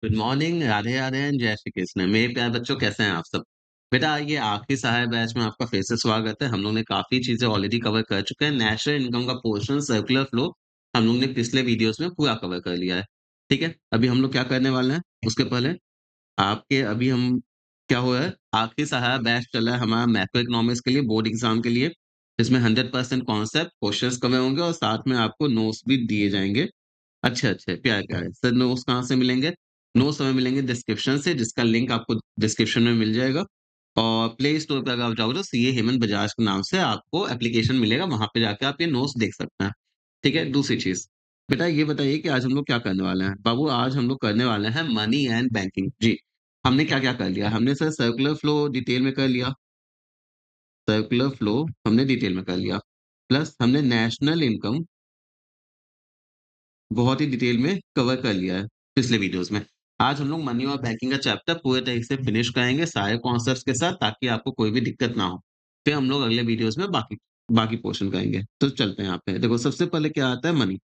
Good morning, Radhe Radhe and जय श्री कृष्ण। मेरे प्यारे बच्चों, कैसे हैं आप सब? बेटा, ये आखिरी सहाय बैच में आपका फिर से स्वागत है। हम लोग ने काफी चीजें ऑलरेडी कवर कर चुके हैं। नेशनल इनकम का पोर्शन, सर्कुलर फ्लो हम लोग ने पिछले वीडियोस में पूरा कवर कर लिया है। ठीक है, अभी हम लोग क्या करने वाले हैं उसके पहले आपके अभी हम क्या हुआ है, आखिरी सहारा बैच चल रहा है हमारा मैक्रो इकोनॉमिक्स के लिए, बोर्ड एग्जाम के लिए। इसमें 100% कॉन्सेप्ट क्वेश्चंस कवर होंगे और साथ में आपको नोट्स भी दिए जाएंगे। अच्छे, अच्छे, प्यारे-प्यारे। सर नोट्स कहाँ से मिलेंगे? नोट्स हमें मिलेंगे डिस्क्रिप्शन से, जिसका लिंक आपको डिस्क्रिप्शन में मिल जाएगा। और प्ले स्टोर पे अगर आप जाओगे तो सीए हेमंत बजाज के नाम से आपको एप्लीकेशन मिलेगा, वहाँ पे जाके आप ये नोट्स देख सकते हैं। ठीक है? दूसरी चीज़, बेटा ये बताइए कि आज हम लोग क्या करने वाले हैं? बाबू, आज हम लोग करने वाले हैं मनी एंड बैंकिंग। जी, हमने क्या-क्या कर लिया? हमने सर सर्कुलर फ्लो डिटेल में कर लिया, सर्कुलर फ्लो हमने डिटेल में कर लिया। प्लस हमने नेशनल इनकम बहुत ही डिटेल में कवर कर लिया है पिछले वीडियोस में। आज हम लोग मनी और बैंकिंग का चैप्टर पूरे तरीके से फिनिश करेंगे सारे कॉन्सेप्ट्स के साथ, ताकि आपको कोई भी दिक्कत ना हो। फिर हम लोग अगले वीडियोस में बाकी बाकी पोर्शन करेंगे। तो चलते हैं यहाँ पे। देखो, सबसे पहले क्या आता है? मनी।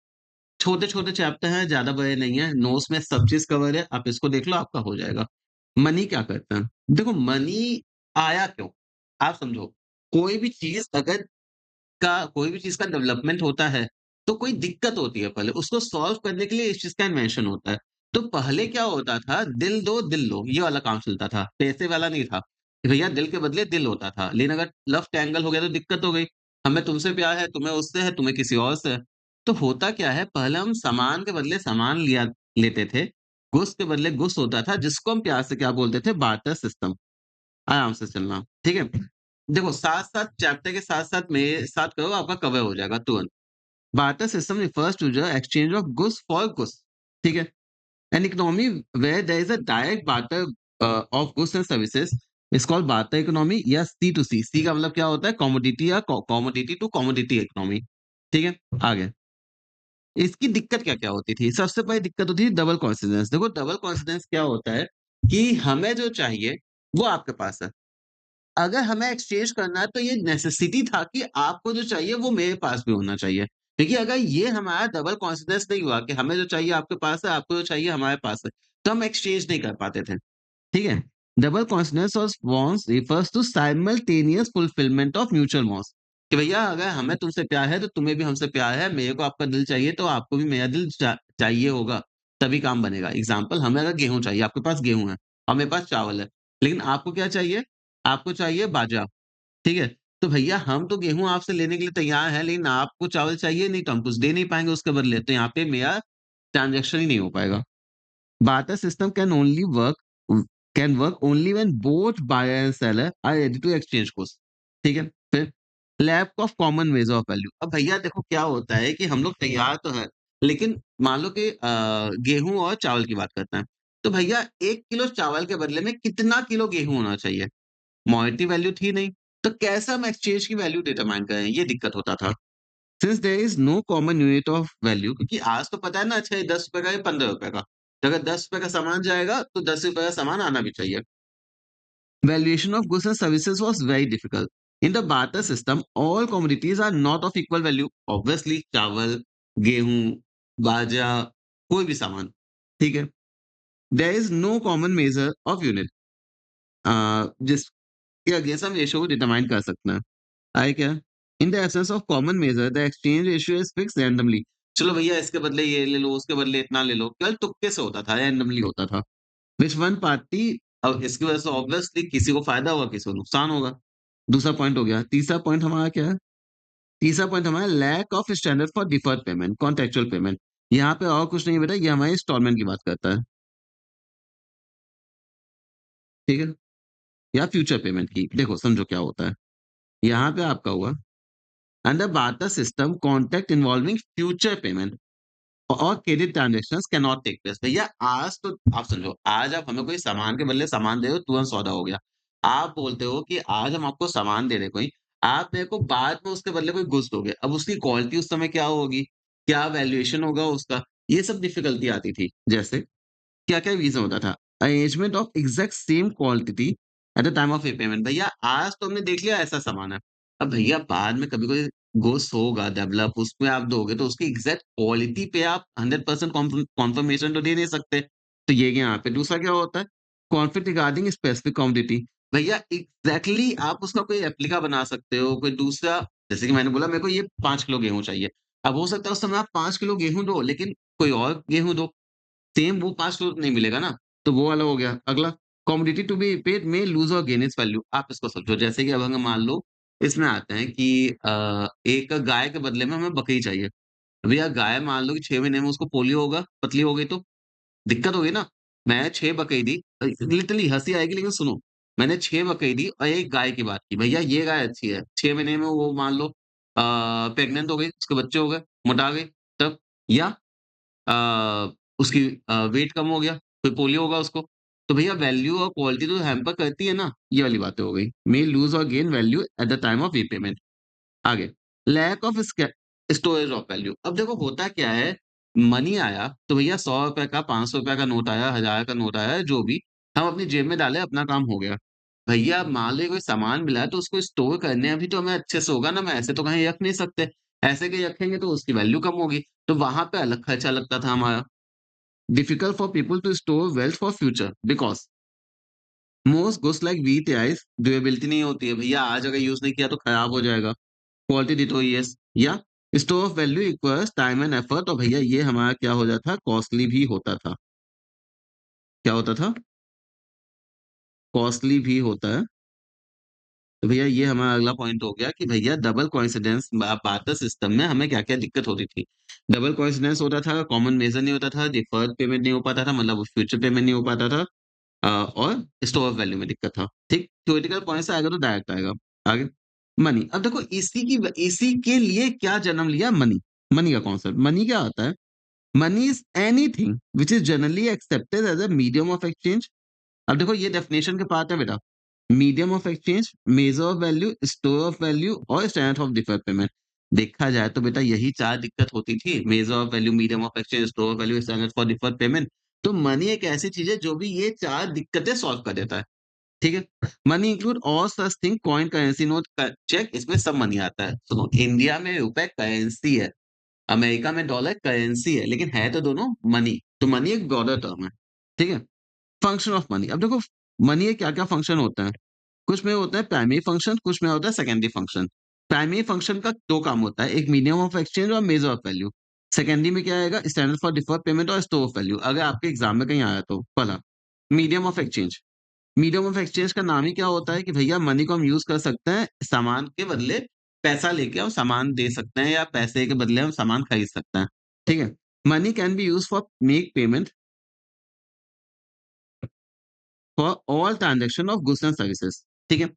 छोटे-छोटे चैप्टर हैं, ज़्यादा बड़े नहीं है। नोट्स में सब चीज़ कवर है। आप इसको देख लो, आपका हो जाएगा। मनी क्या करता है? देखो, मनी आया क्यों? आप समझो, कोई भी चीज़ अगर कोई भी चीज़ का डेवलपमेंट होता है, तो कोई दिक्कत होती है पहले, उसको सॉल्व करने के लिए इस चीज़ का इन्वेंशन होता है। तो पहले क्या होता था, दिल दो, ये वाला काम चलता था, पैसे वाला नहीं था, कि भैया दिल के बदले दिल होता था। लेकिन अगर लव ट्रायंगल हो गया तो दिक्कत हो गई, हमें तुमसे प्यार है, तुम्हें उससे है, तुम्हें किसी और से है। तो होता क्या है, पहले हम सामान के बदले सामान लिया लेते थे, गुड्स के बदले गुड्स होता था, जिसको हम प्यार से क्या बोलते थे? Barter system. आराम से चलना, ठीक है? देखो, साथ-साथ चैप्टर के साथ-साथ मेरे साथ करो, आपका कवर हो जाएगा तुरंत। Barter system refers to the exchange of goods for goods, ठीक है? An economy where there is a direct barter of goods and services is called barter economy या C2C। C का मतलब क्या होता है? कमोडिटी या कमोडिटी टू कमोडिटी इकोनॉमी। ठीक है? आगे। इसकी दिक्कत क्या-क्या होती थी? सबसे पहली दिक्कत होती थी डबल कोइंसिडेंस। देखो, डबल कोइंसिडेंस क्या होता है कि हमें जो चाहिए वो आपके पास है। अगर हमें एक्सचेंज करना है तो ये नेसेसिटी था कि आपको जो चाहिए वो मेरे पास भी होना चाहिए। देखिए, अगर ये हमारा डबल कॉन्फिडेंस नहीं हुआ कि हमें जो चाहिए आपके पास है, आपको जो चाहिए हमारे पास है, तो हम एक्सचेंज नहीं कर पाते थे। ठीक है? Double confidence of wants refers to simultaneous fulfilment of mutual wants, कि भैया अगर हमें तुमसे प्यार है तो तुम्हें भी हमसे प्यार है, मेरे को आपका दिल चाहिए तो आपको भी मेरा दिल चाहिए होगा, तभी काम बनेगा। एग्जाम्पल, हमें अगर गेहूँ चाहिए, आपके पास गेहूँ है और मेरे पास चावल है, लेकिन आपको क्या चाहिए? आपको चाहिए बाजरा, ठीक है? तो भैया हम तो गेहूँ आपसे लेने के लिए तैयार हैं, लेकिन आपको चावल चाहिए नहीं तो हम कुछ दे नहीं पाएँगे उसके बदले, तो यहाँ पे मेरा ट्रांज़ैक्शन ही नहीं हो पाएगा। Barter system can work only when both buyer and seller are ready to exchange goods, ठीक है? फिर lack of common wage of value. अब भैया देखो, क्या होता है कि हम लोग तैयार तो हैं, लेकिन मान लो कि गेहूँ और चावल की बात करते हैं। तो भैया 1 किलो चावल के बदले में कितना किलो गेहूँ होना चाहिए? मॉनेटरी वैल्यू थी नहीं, तो कैसे हम एक्सचेंज की वैल्यू डिटरमाइन करें? ये दिक्कत होता था। Since there is no common unit of value, क्योंकि आज तो पता है ना, अच्छा ये ₹10 का, ये ₹15 का। तो अगर ₹10 का सामान जाएगा, तो ₹10 का सामान आना भी चाहिए। Valuation of goods and services was very difficult. In the barter system, all commodities are not of equal value. Obviously, चावल, गेहूँ, बाजरा, कोई भी सामान, ठीक है? There is no common measure of unit, जिसके अगेंस्ट हम रेशियो को डिटरमाइन कर सकते हैं। आए क्या? In the absence of common measure the exchange ratio is fixed randomly. चलो भैया, इसके बदले ये ले लो, उसके बदले इतना ले लो, केवल तुक्के से होता था, रैंडमली होता था। व्हिच वन पार्टी, अब इसकी वजह से ऑब्वियसली किसी को फायदा होगा, किसी को नुकसान होगा। दूसरा पॉइंट हो गया। तीसरा पॉइंट हमारा क्या है? तीसरा पॉइंट हमारा lack of standard for deferred payment, contractual payment. यहाँ पे और कुछ नहीं बेटा, ये हमारे इंस्टॉलमेंट की बात करता है, ठीक है? या फ्यूचर पेमेंट की। देखो, समझो क्या होता है। यहाँ पे आपका हुआ, under barter system contract involving future payment और credit transactions can not take place. भैया आज तो आप समझो, आज आप हमें कोई सामान के बदले सामान दे रहे हो, तुरंत सौदा हो गया। आप बोलते हो कि आज हम आपको सामान दे रहे हैं कोई, आप मेरे को बाद में उसके बदले कोई गुड्स दोगे। अब उसकी क्वालिटी उस समय क्या होगी? क्या वैल्यूएशन होगा उसका? ये सब डिफ़िकल्टी आती थी। जैसे क्या-क्या रीज़न होता था? Arrangement of exact same quantity eight the time of payment. भैया आज तो हमने देख लिया ऐसा सामान है। अब भैया बाद में कभी कोई गुड्स होगा डेवलप, उसमें आप दोगे तो उसकी एग्ज़ैक्ट क्वालिटी पे आप 100% कॉन्फर्मेशन तो दे नहीं सकते। तो ये यहाँ पे दूसरा क्या होता है? Conflict regarding specific commodity. भैया एग्ज़ैक्टली आप उसका कोई रेप्लिका बना सकते हो, कोई दूसरा जैसे कि मैंने बोला मेरे को ये 5 किलो गेहूँ चाहिए। अब हो सकता है उस समय आप 5 किलो गेहूँ दो, लेकिन कोई और गेहूँ दो, सेम वो 5 किलो नहीं मिलेगा ना, तो वो वाला हो गया। अगला कमोडिटी टू बी पेड में लूज़ और गेन इट्स वैल्यू। आप इसको समझो जैसे कि अब अगर मान लो इसमें आते हैं कि एक गाय के बदले में हमें बकरी चाहिए। भैया गाय मान लो कि 6 महीने में उसको पोलियो होगा, पतली हो गई तो? दिक्कत होगी ना। मैं 6 बकरी दी लिटरली हँसी आएगी लेकिन सुनो, मैंने 6 बकरी दी और 1 गाय की बात की। भैया ये गाय अच्छी है, 6 महीने में वो मान लो प्रेग्नेंट हो गई, उसके बच्चे हो गए, मोटा गई तब या उसकी वेट कम हो गया, फिर पोलियो होगा उसको। तो भैया वैल्यू और क्वालिटी तो हैम्पर करती है ना, ये वाली बातें हो गई। मे लूज़ और gain value at the time of repayment. आगे, लैक ऑफ स्के स्टोरेज ऑफ वैल्यू। अब देखो होता क्या है, मनी आया तो भैया ₹100 का, ₹500 का नोट आया, 1000 का नोट आया, जो भी, हम अपनी जेब में डाले, अपना काम हो गया। भैया मान लो कोई सामान मिला है तो उसको स्टोर करने अभी तो हमें अच्छे से होगा ना, मैं ऐसे तो कहीं रख नहीं सकते। ऐसे कहीं रखेंगे तो उसकी वैल्यू कम होगी, तो वहाँ पे अलग खर्चा लगता था हमारा। Difficult for people to store wealth for future because most goods like wheat, rice durability नहीं होती है। भैया आज अगर यूज़ नहीं किया तो खराब हो जाएगा। क्वालिटी दी तो यस या store of value equals time and effort और भैया ये हमारा क्या हो जाता था कॉस्टली भी होता था। क्या होता था? कॉस्टली भी होता है। तो भैया ये हमारा अगला पॉइंट हो गया कि भैया डबल कोइंसिडेंस बार्टर सिस्टम में हमें क्या-क्या दिक्कत होती थी। डबल कोइंसिडेंस होता था, कॉमन मेजर नहीं होता था, डिफर्ड पेमेंट नहीं हो पाता था मतलब फ्यूचर पेमेंट नहीं हो पाता था और स्टोर ऑफ वैल्यू में दिक्कत था। ठीक? थ्योरेटिकल पॉइंट से आएगा तो डायरेक्ट आएगा। आगे मनी। अब देखो इसी के लिए क्या जन्म लिया मनी। मनी का कॉन्सेप्ट। मनी क्या होता है? Money is anything which is generally accepted as a medium of exchange. अब देखो ये डेफिनेशन के पार्ट है बेटा। Medium of exchange, major of value, store of value और स्टैंडर्ड ऑफ डिफर्ड पेमेंट। देखा जाए तो बेटा यही 4 दिक्कत होती थी। Major of value, medium of exchange, store of value, standard for deferred payment. तो मनी एक ऐसी चीज़ है जो भी ये 4 दिक्कतें सॉल्व कर देता है। ठीक है? Money include all such thing coin, currency, note, cheque इसमें सब मनी आता है। सुनो इंडिया में रुपए करेंसी है, अमेरिका में डॉलर करेंसी है, लेकिन है तो दोनों मनी। तो मनी एक ब्रॉडर टर्म है। ठीक है? Function of money. अब देखो मनी के क्या-क्या फंक्शन होते हैं। कुछ में होता है प्राइमरी फंक्शन, कुछ में होता है सेकेंडरी फंक्शन। प्राइमरी फंक्शन का 2 काम होता है, एक मीडियम ऑफ एक्सचेंज और मेजर ऑफ वैल्यू। सेकेंडरी में क्या आएगा? स्टैंडर्ड फॉर डिफर्ड पेमेंट और स्टोर ऑफ वैल्यू। अगर आपके एग्जाम में कहीं आया तो पहला medium of exchange. Medium of exchange का नाम ही क्या होता है कि भैया मनी को हम यूज़ कर सकते हैं, सामान के बदले पैसा लेके हम सामान दे सकते हैं या पैसे के बदले हम सामान खरीद सकते हैं। ठीक है? Money can be used for make payment for all transaction of goods and services. ठीक है?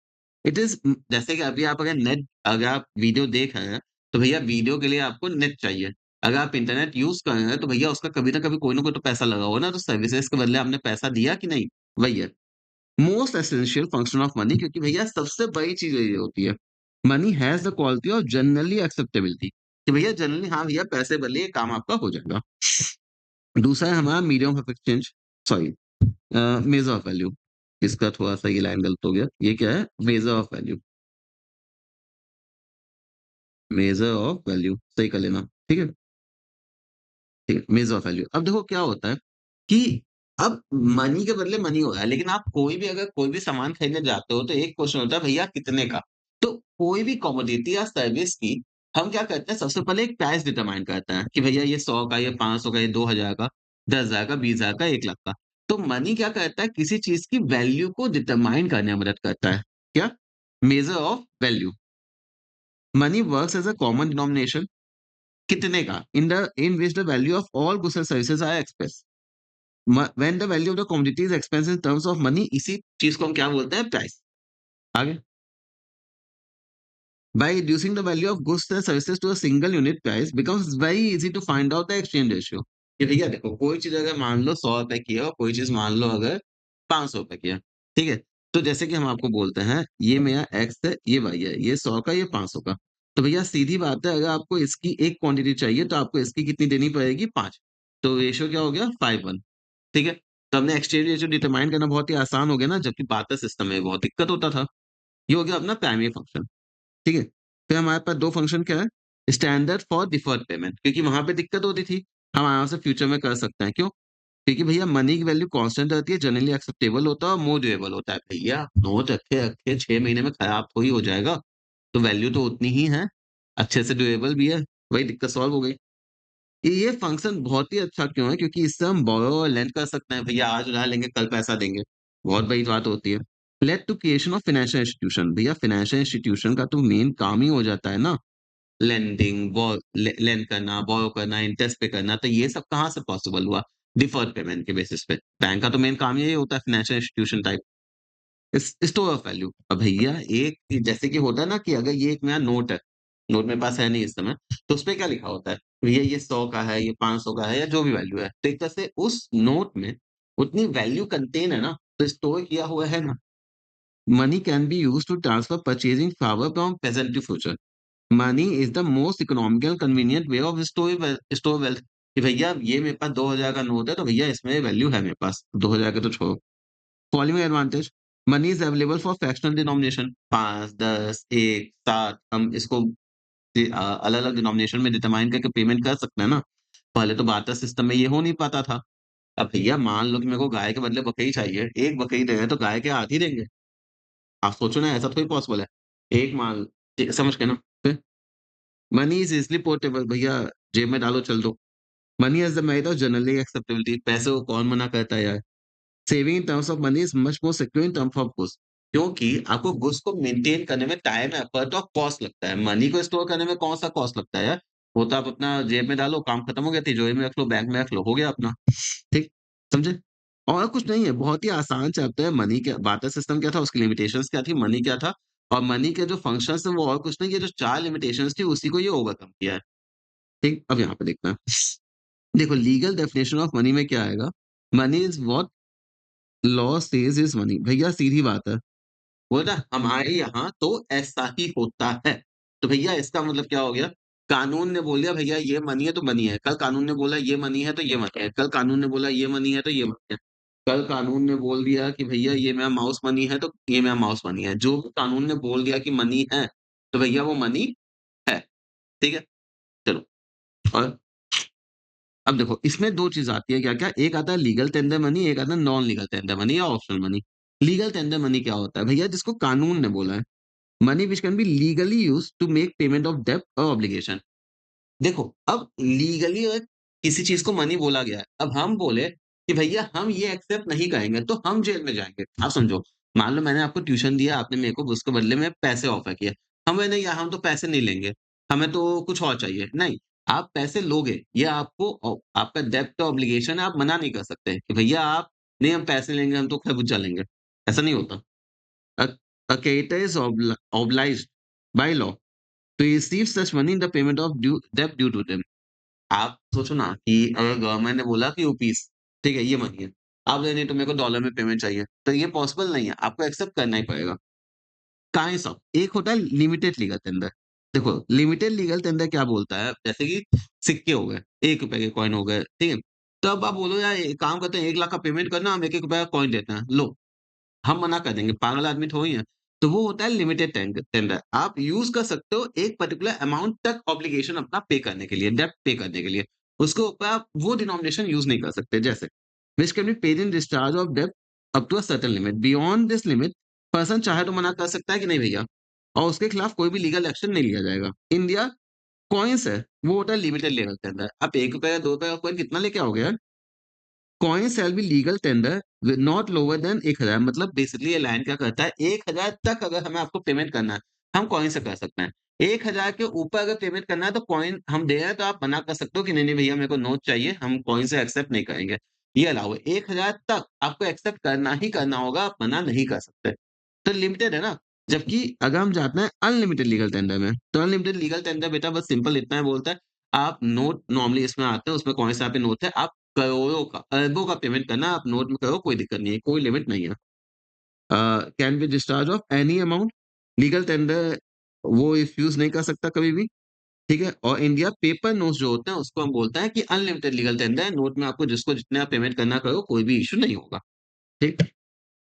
इट इज़ जैसे कि अभी आप अगर आप वीडियो देख रहे हैं, तो भैया वीडियो के लिए आपको नेट चाहिए। अगर आप इंटरनेट यूज़ कर रहे हैं, तो भैया उसका कभी न कभी कोई न कोई तो पैसा लगा होगा ना, तो सर्विसेज़ के बदले आपने पैसा दिया कि नहीं? वही है। Most essential function of money क्योंकि भैया सबसे बड़ी चीज़ ये होती है। Money has the quality of generally acceptability कि भैया जनरली हाँ भैया पैसे बदले ये काम आपका हो जाएगा। दूसरा है हमारा medium of exchange sorry major of value. इसका थोड़ा-सा ये लाइन गलत हो गया। ये क्या है? Major of value, major of value सही कर लेना। ठीक है? ठीक है, मेजर ऑफ वैल्यू। अब देखो क्या होता है कि अब मनी के बदले मनी हो रहा है, लेकिन आप कोई भी सामान खरीदने जाते हो तो एक क्वेश्चन होता है भैया कितने का? तो कोई भी कमोडिटी या सर्विस की हम क्या करते हैं सबसे पहले एक प्राइस डिटरमाइन करते हैं कि भैया ये 100 का, ये 500 का, ये 2000 का, 10,000 का, 20,000 का, 1 लाख का। तो मनी क्या करता है किसी चीज़ की वैल्यू को डिटरमाइन करने में मदद करता है। क्या? Measure of value. Money works as a common denomination कितने का in which the value of all goods and services are expressed. When the value of the commodity is expense in terms of money इसी चीज को हम क्या बोलते हैं price. आगे by reducing the value of goods and services to a single unit price becomes very easy to find out the exchange ratio। कि भैया देखो कोई चीज अगर मान लो 100 रुपए की है और कोई चीज मान लो अगर 500 रुपए की है। ठीक है? तो जैसे कि हम आपको बोलते हैं ये मेरा एक्स है ये वाई है ये 100 का ये 500 का। तो भैया सीधी बात है अगर आपको इसकी एक क्वांटिटी चाहिए तो आपको इसकी कितनी देनी पड़ेगी 5। तो रेशियो क्या हो गया 5:1। ठीक है? तो हमने एक्सचेंज रेशियो डिटरमाइन करना बहुत ही आसान हो गया ना, जबकि बार्टर सिस्टम में बहुत दिक्कत होता था। ये हो गया अपना प्राइमरी फंक्शन। ठीक है? फिर हमारे पास 2 फंक्शन क्या है? स्टैंडर्ड फॉर डिफर्ड पेमेंट क्योंकि वहाँ पे दिक्कत होती थी, हम आराम से फ्यूचर में कर सकते हैं। क्यों? क्योंकि भैया मनी की वैल्यू कांस्टेंट रहती है, जनरली एक्सेप्टेबल होता है और मोर ड्यूरेबल होता है। भैया नोट रखे-रखे 6 महीने में खराब थोड़ी हो जाएगा, तो वैल्यू तो उतनी ही है, अच्छे से ड्यूरेबल भी है, वही दिक्कत सॉल्व हो गई। ये फंक्शन बहुत ही अच्छा क्यों है? क्योंकि इससे हम बोरो और लेंड कर सकते हैं। भैया आज उधार लेंगे, कल पैसा देंगे। बहुत बड़ी बात होती है। Lead to creation of financial institution. भैया फाइनेंशियल इंस्टीट्यूशन का तो मेन काम ही हो जाता है ना, लेंडिंग, लेंड करना, बोरो करना, इंटरेस्ट पे करना। तो ये सब कहाँ से पॉसिबल हुआ? डिफर्ड पेमेंट के बेसिस पे। बैंक का तो मेन काम यही होता है, financial institution type. Store of value. अब भैया एक जैसे कि होता है ना कि अगर ये एक मेरा नोट है, नोट मेरे पास है नहीं इस समय, तो उसपे क्या लिखा होता है? भैया ये 100 का है, ये 500 का है या जो भी वैल्यू है। तो एक तरह से उस नोट में उतनी वैल्यू कंटेन है ना, तो स्टोर किया हुआ है ना। Money can be used to transfer purchasing power from present to future. Money is the most economical convenient way of store wealth. कि भैया ये मेरे पास 2000 का नोट है, तो भैया इसमें वैल्यू है मेरे पास। 2000 के तो छोड़ो। Following advantage. Money is available for fractional denomination. 5, 10, 1, 7 हम इसको अलग-अलग डिनोमिनेशन में डिटरमाइन करके पेमेंट कर सकते हैं ना। पहले तो बार्टर सिस्टम में ये हो नहीं पाता था। अब भैया मान लो कि मेरे को गाय के बदले बकरी चाहिए, 1 बकरी दे रहे हैं तो गाय के आधी देंगे। आप सोचो ना, ऐसा थोड़ी पॉसिबल है। एक मान समझ गए ना? फिर मनी इज इज़िली पोर्टेबल। भैया जेब में डालो चल दो। Money has the merit of generally acceptability. पैसे को कौन मना करता है यार? Saving in terms of money is much more secure in terms of goods. क्योंकि आपको गुड्स को मेंटेन करने में टाइम, एफर्ट और कॉस्ट लगता है। मनी को स्टोर करने में कौन-सा कॉस्ट लगता है यार? वो तो आप अपना जेब में डालो, काम खत्म हो गया, तिजोरी में रख लो, बैंक में रख लो, हो गया अपना। ठीक, समझे? और कुछ नहीं है, बहुत ही आसान चैप्टर है। मनी क्या, बार्टर सिस्टम क्या था, उसकी लिमिटेशंस क्या थी, मनी क्या था और मनी के जो फंक्शंस हैं वो और कुछ नहीं, ये जो 4 लिमिटेशंस थी उसी को ये ओवरकम किया है। ठीक, अब यहाँ पे देखते हैं। देखो लीगल डेफिनिशन ऑफ मनी में क्या आएगा? Money is what law says is money. भैया सीधी बात है। बोला हमारे यहाँ तो ऐसा ही होता है। तो भैया इसका मतलब क्या हो गया? कानून ने बोल दिया भैया ये मनी है तो मनी है। कल कानून ने बोला ये मनी है तो ये मनी है। कल कानून ने बोला ये मनी है तो ये मनी है। कल कानून ने बोल दिया कि भैया ये मेरा माउस मनी है तो ये मेरा माउस मनी है। जो भी कानून ने बोल दिया कि मनी है, तो भैया वो मनी है। ठीक है? चलो। और अब देखो इसमें 2 चीज़ आती है क्या-क्या? एक आता है लीगल टेंडर मनी, एक आता है नॉन लीगल टेंडर मनी या optional money. Legal tender money क्या होता है? भैया जिसको कानून ने बोला है। Money which can be legally used to make payment of डेब्ट और ऑब्लिगेशन। देखो, अब लीगली अगर किसी चीज़ को मनी बोला गया है, अब हम बोले कि भैया हम ये एक्सेप्ट नहीं करेंगे, तो हम जेल में जाएँगे। आप समझो, मान लो मैंने आपको ट्यूशन दिया, आपने मेरे को उसके बदले में पैसे ऑफ़र किए। हम बोले नहीं यार, हम तो पैसे नहीं लेंगे, हमें तो कुछ और चाहिए। नहीं, आप पैसे लोगे, ये आपको आपका डेब्ट ऑब्लिगेशन है, आप मना नहीं कर सकते कि भैया आप नहीं हम पैसे लेंगे, हम तो खरबूजा लेंगे। ऐसा नहीं होता। A a creditor is obliged by law to receive such money in the payment of debt due to them। आप सोचो ना कि अगर गवर्नमेंट ने बोला कि रुपीस, ठीक है, ये मनी है। आप नहीं तो मेरे को डॉलर में पेमेंट चाहिए, तो ये पॉसिबल नहीं है, आपको एक्सेप्ट करना ही पड़ेगा। काइंड्स ऑफ, एक होता है लिमिटेड लीगल टेंडर। देखो, लिमिटेड लीगल टेंडर क्या बोलता है, जैसे कि सिक्के हो गए, ₹1 के कॉइन हो गए, ठीक है? तो अब आप बोलो यार एक काम करते हैं 1 लाख का पेमेंट करना, हम ₹1-1 का कॉइन देते हैं, लो। हम मना कर देंगे, पागल आदमी थोड़ी हैं। तो वो होता है लिमिटेड टेंडर। आप यूज़ कर सकते हो एक पर्टिकुलर अमाउंट तक ऑब्लिगेशन अपना पे करने के लिए, डेब्ट पे करने के लिए। उसके ऊपर आप वो डिनोमिनेशन यूज़ नहीं कर सकते। जैसे which can be paid in discharge of डेब्ट up to a certain limit. Beyond this limit person चाहे तो मना कर सकता है कि नहीं भैया, और उसके खिलाफ कोई भी लीगल एक्शन नहीं लिया जाएगा। इंडिया कॉइन्स है, वो होता है लिमिटेड लेवल टेंडर। आप ₹1 या ₹2 का कॉइन कितना लेके आओगे यार? Coin shall be legal tender not lower than 1000। मतलब बेसिकली ये लाइन क्या कहता है, 1000 तक अगर हमें आपको पेमेंट करना है, हम कॉइन से कर सकते हैं। 1000 के ऊपर अगर पेमेंट करना है तो कॉइन हम दे रहे हैं तो आप मना कर सकते हो कि नहीं-नहीं भैया मेरे को नोट चाहिए, हम कॉइन से एक्सेप्ट नहीं करेंगे। ये अलाउ है। 1000 तक आपको एक्सेप्ट करना ही करना होगा, आप मना नहीं कर सकते। तो लिमिटेड है ना? जबकि अगर हम जाते हैं अनलिमिटेड लीगल टेंडर में, तो अनलिमिटेड लीगल टेंडर बेटा बस सिंपल इतना ही बोलता है, आप नोट नॉर्मली इसमें आते हैं, उसमें कॉइन्स यहाँ पे नोट है, आप करोड़ों का, अरबों का पेमेंट करना है, आप नोट में करो, कोई दिक्कत नहीं है, कोई लिमिट नहीं है। Can be discharge of any amount. Legal tender वो रिफ्यूज़ नहीं कर सकता कभी भी, ठीक है? और इंडिया पेपर नोट्स जो होते हैं, उसको हम बोलते हैं कि अनलिमिटेड लीगल टेंडर है, नोट में आपको जिसको जितने आप पेमेंट करना करो, कोई भी इश्यू नहीं होगा, ठीक?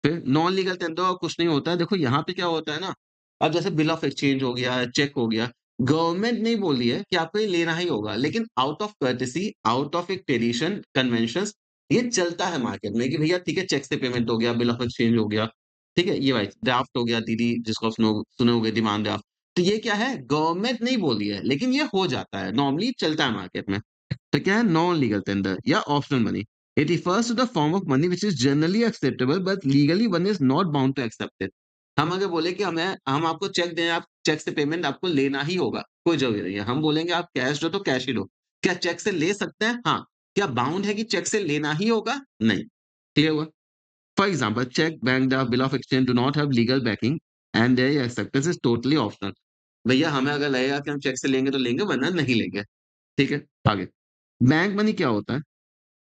फिर नॉन लीगल टेंडर और कुछ नहीं होता है। देखो यहाँ पे क्या होता है ना, अब जैसे बिल ऑफ एक्सचेंज हो गया, चेक हो गया, गवर्नमेंट नहीं बोल रही है कि आपको ये लेना ही होगा, लेकिन out of courtesy, out of एक ट्रेडिशन, कन्वेंशंस, ये चलता है मार्केट में कि भैया ठीक है, चेक से पेमेंट हो गया, बिल ऑफ एक्सचेंज हो गया, ठीक है? ये वाइस ड्राफ्ट हो गया, दीदी जिसको आप सुने होंगे डिमांड ड्राफ्ट। तो ये क्या है, गवर्नमेंट नहीं बोली है, लेकिन ये हो जाता है, नॉर्मली चलता है मार्केट में। तो क्या है, नॉन लीगल टेंडर या optional money. It refers to the form of money which is generally acceptable but legally one is not bound to accept it. हम अगर बोले कि हम आपको चेक दें, आप चेक से पेमेंट आपको लेना ही होगा, कोई ज़रूरी नहीं है। हम बोलेंगे आप कैश दो तो कैश ही दो। क्या चेक से ले सकते हैं? हाँ। क्या बाउंड है कि चेक से लेना ही होगा? नहीं। क्लियर हुआ? For example cheque, bank draft, bill of exchange do not have legal backing and their acceptance is totally optional. भैया हमें अगर लगेगा कि हम चेक से लेंगे तो लेंगे, वरना नहीं लेंगे। ठीक है? आगे। बैंक मनी क्या होता है?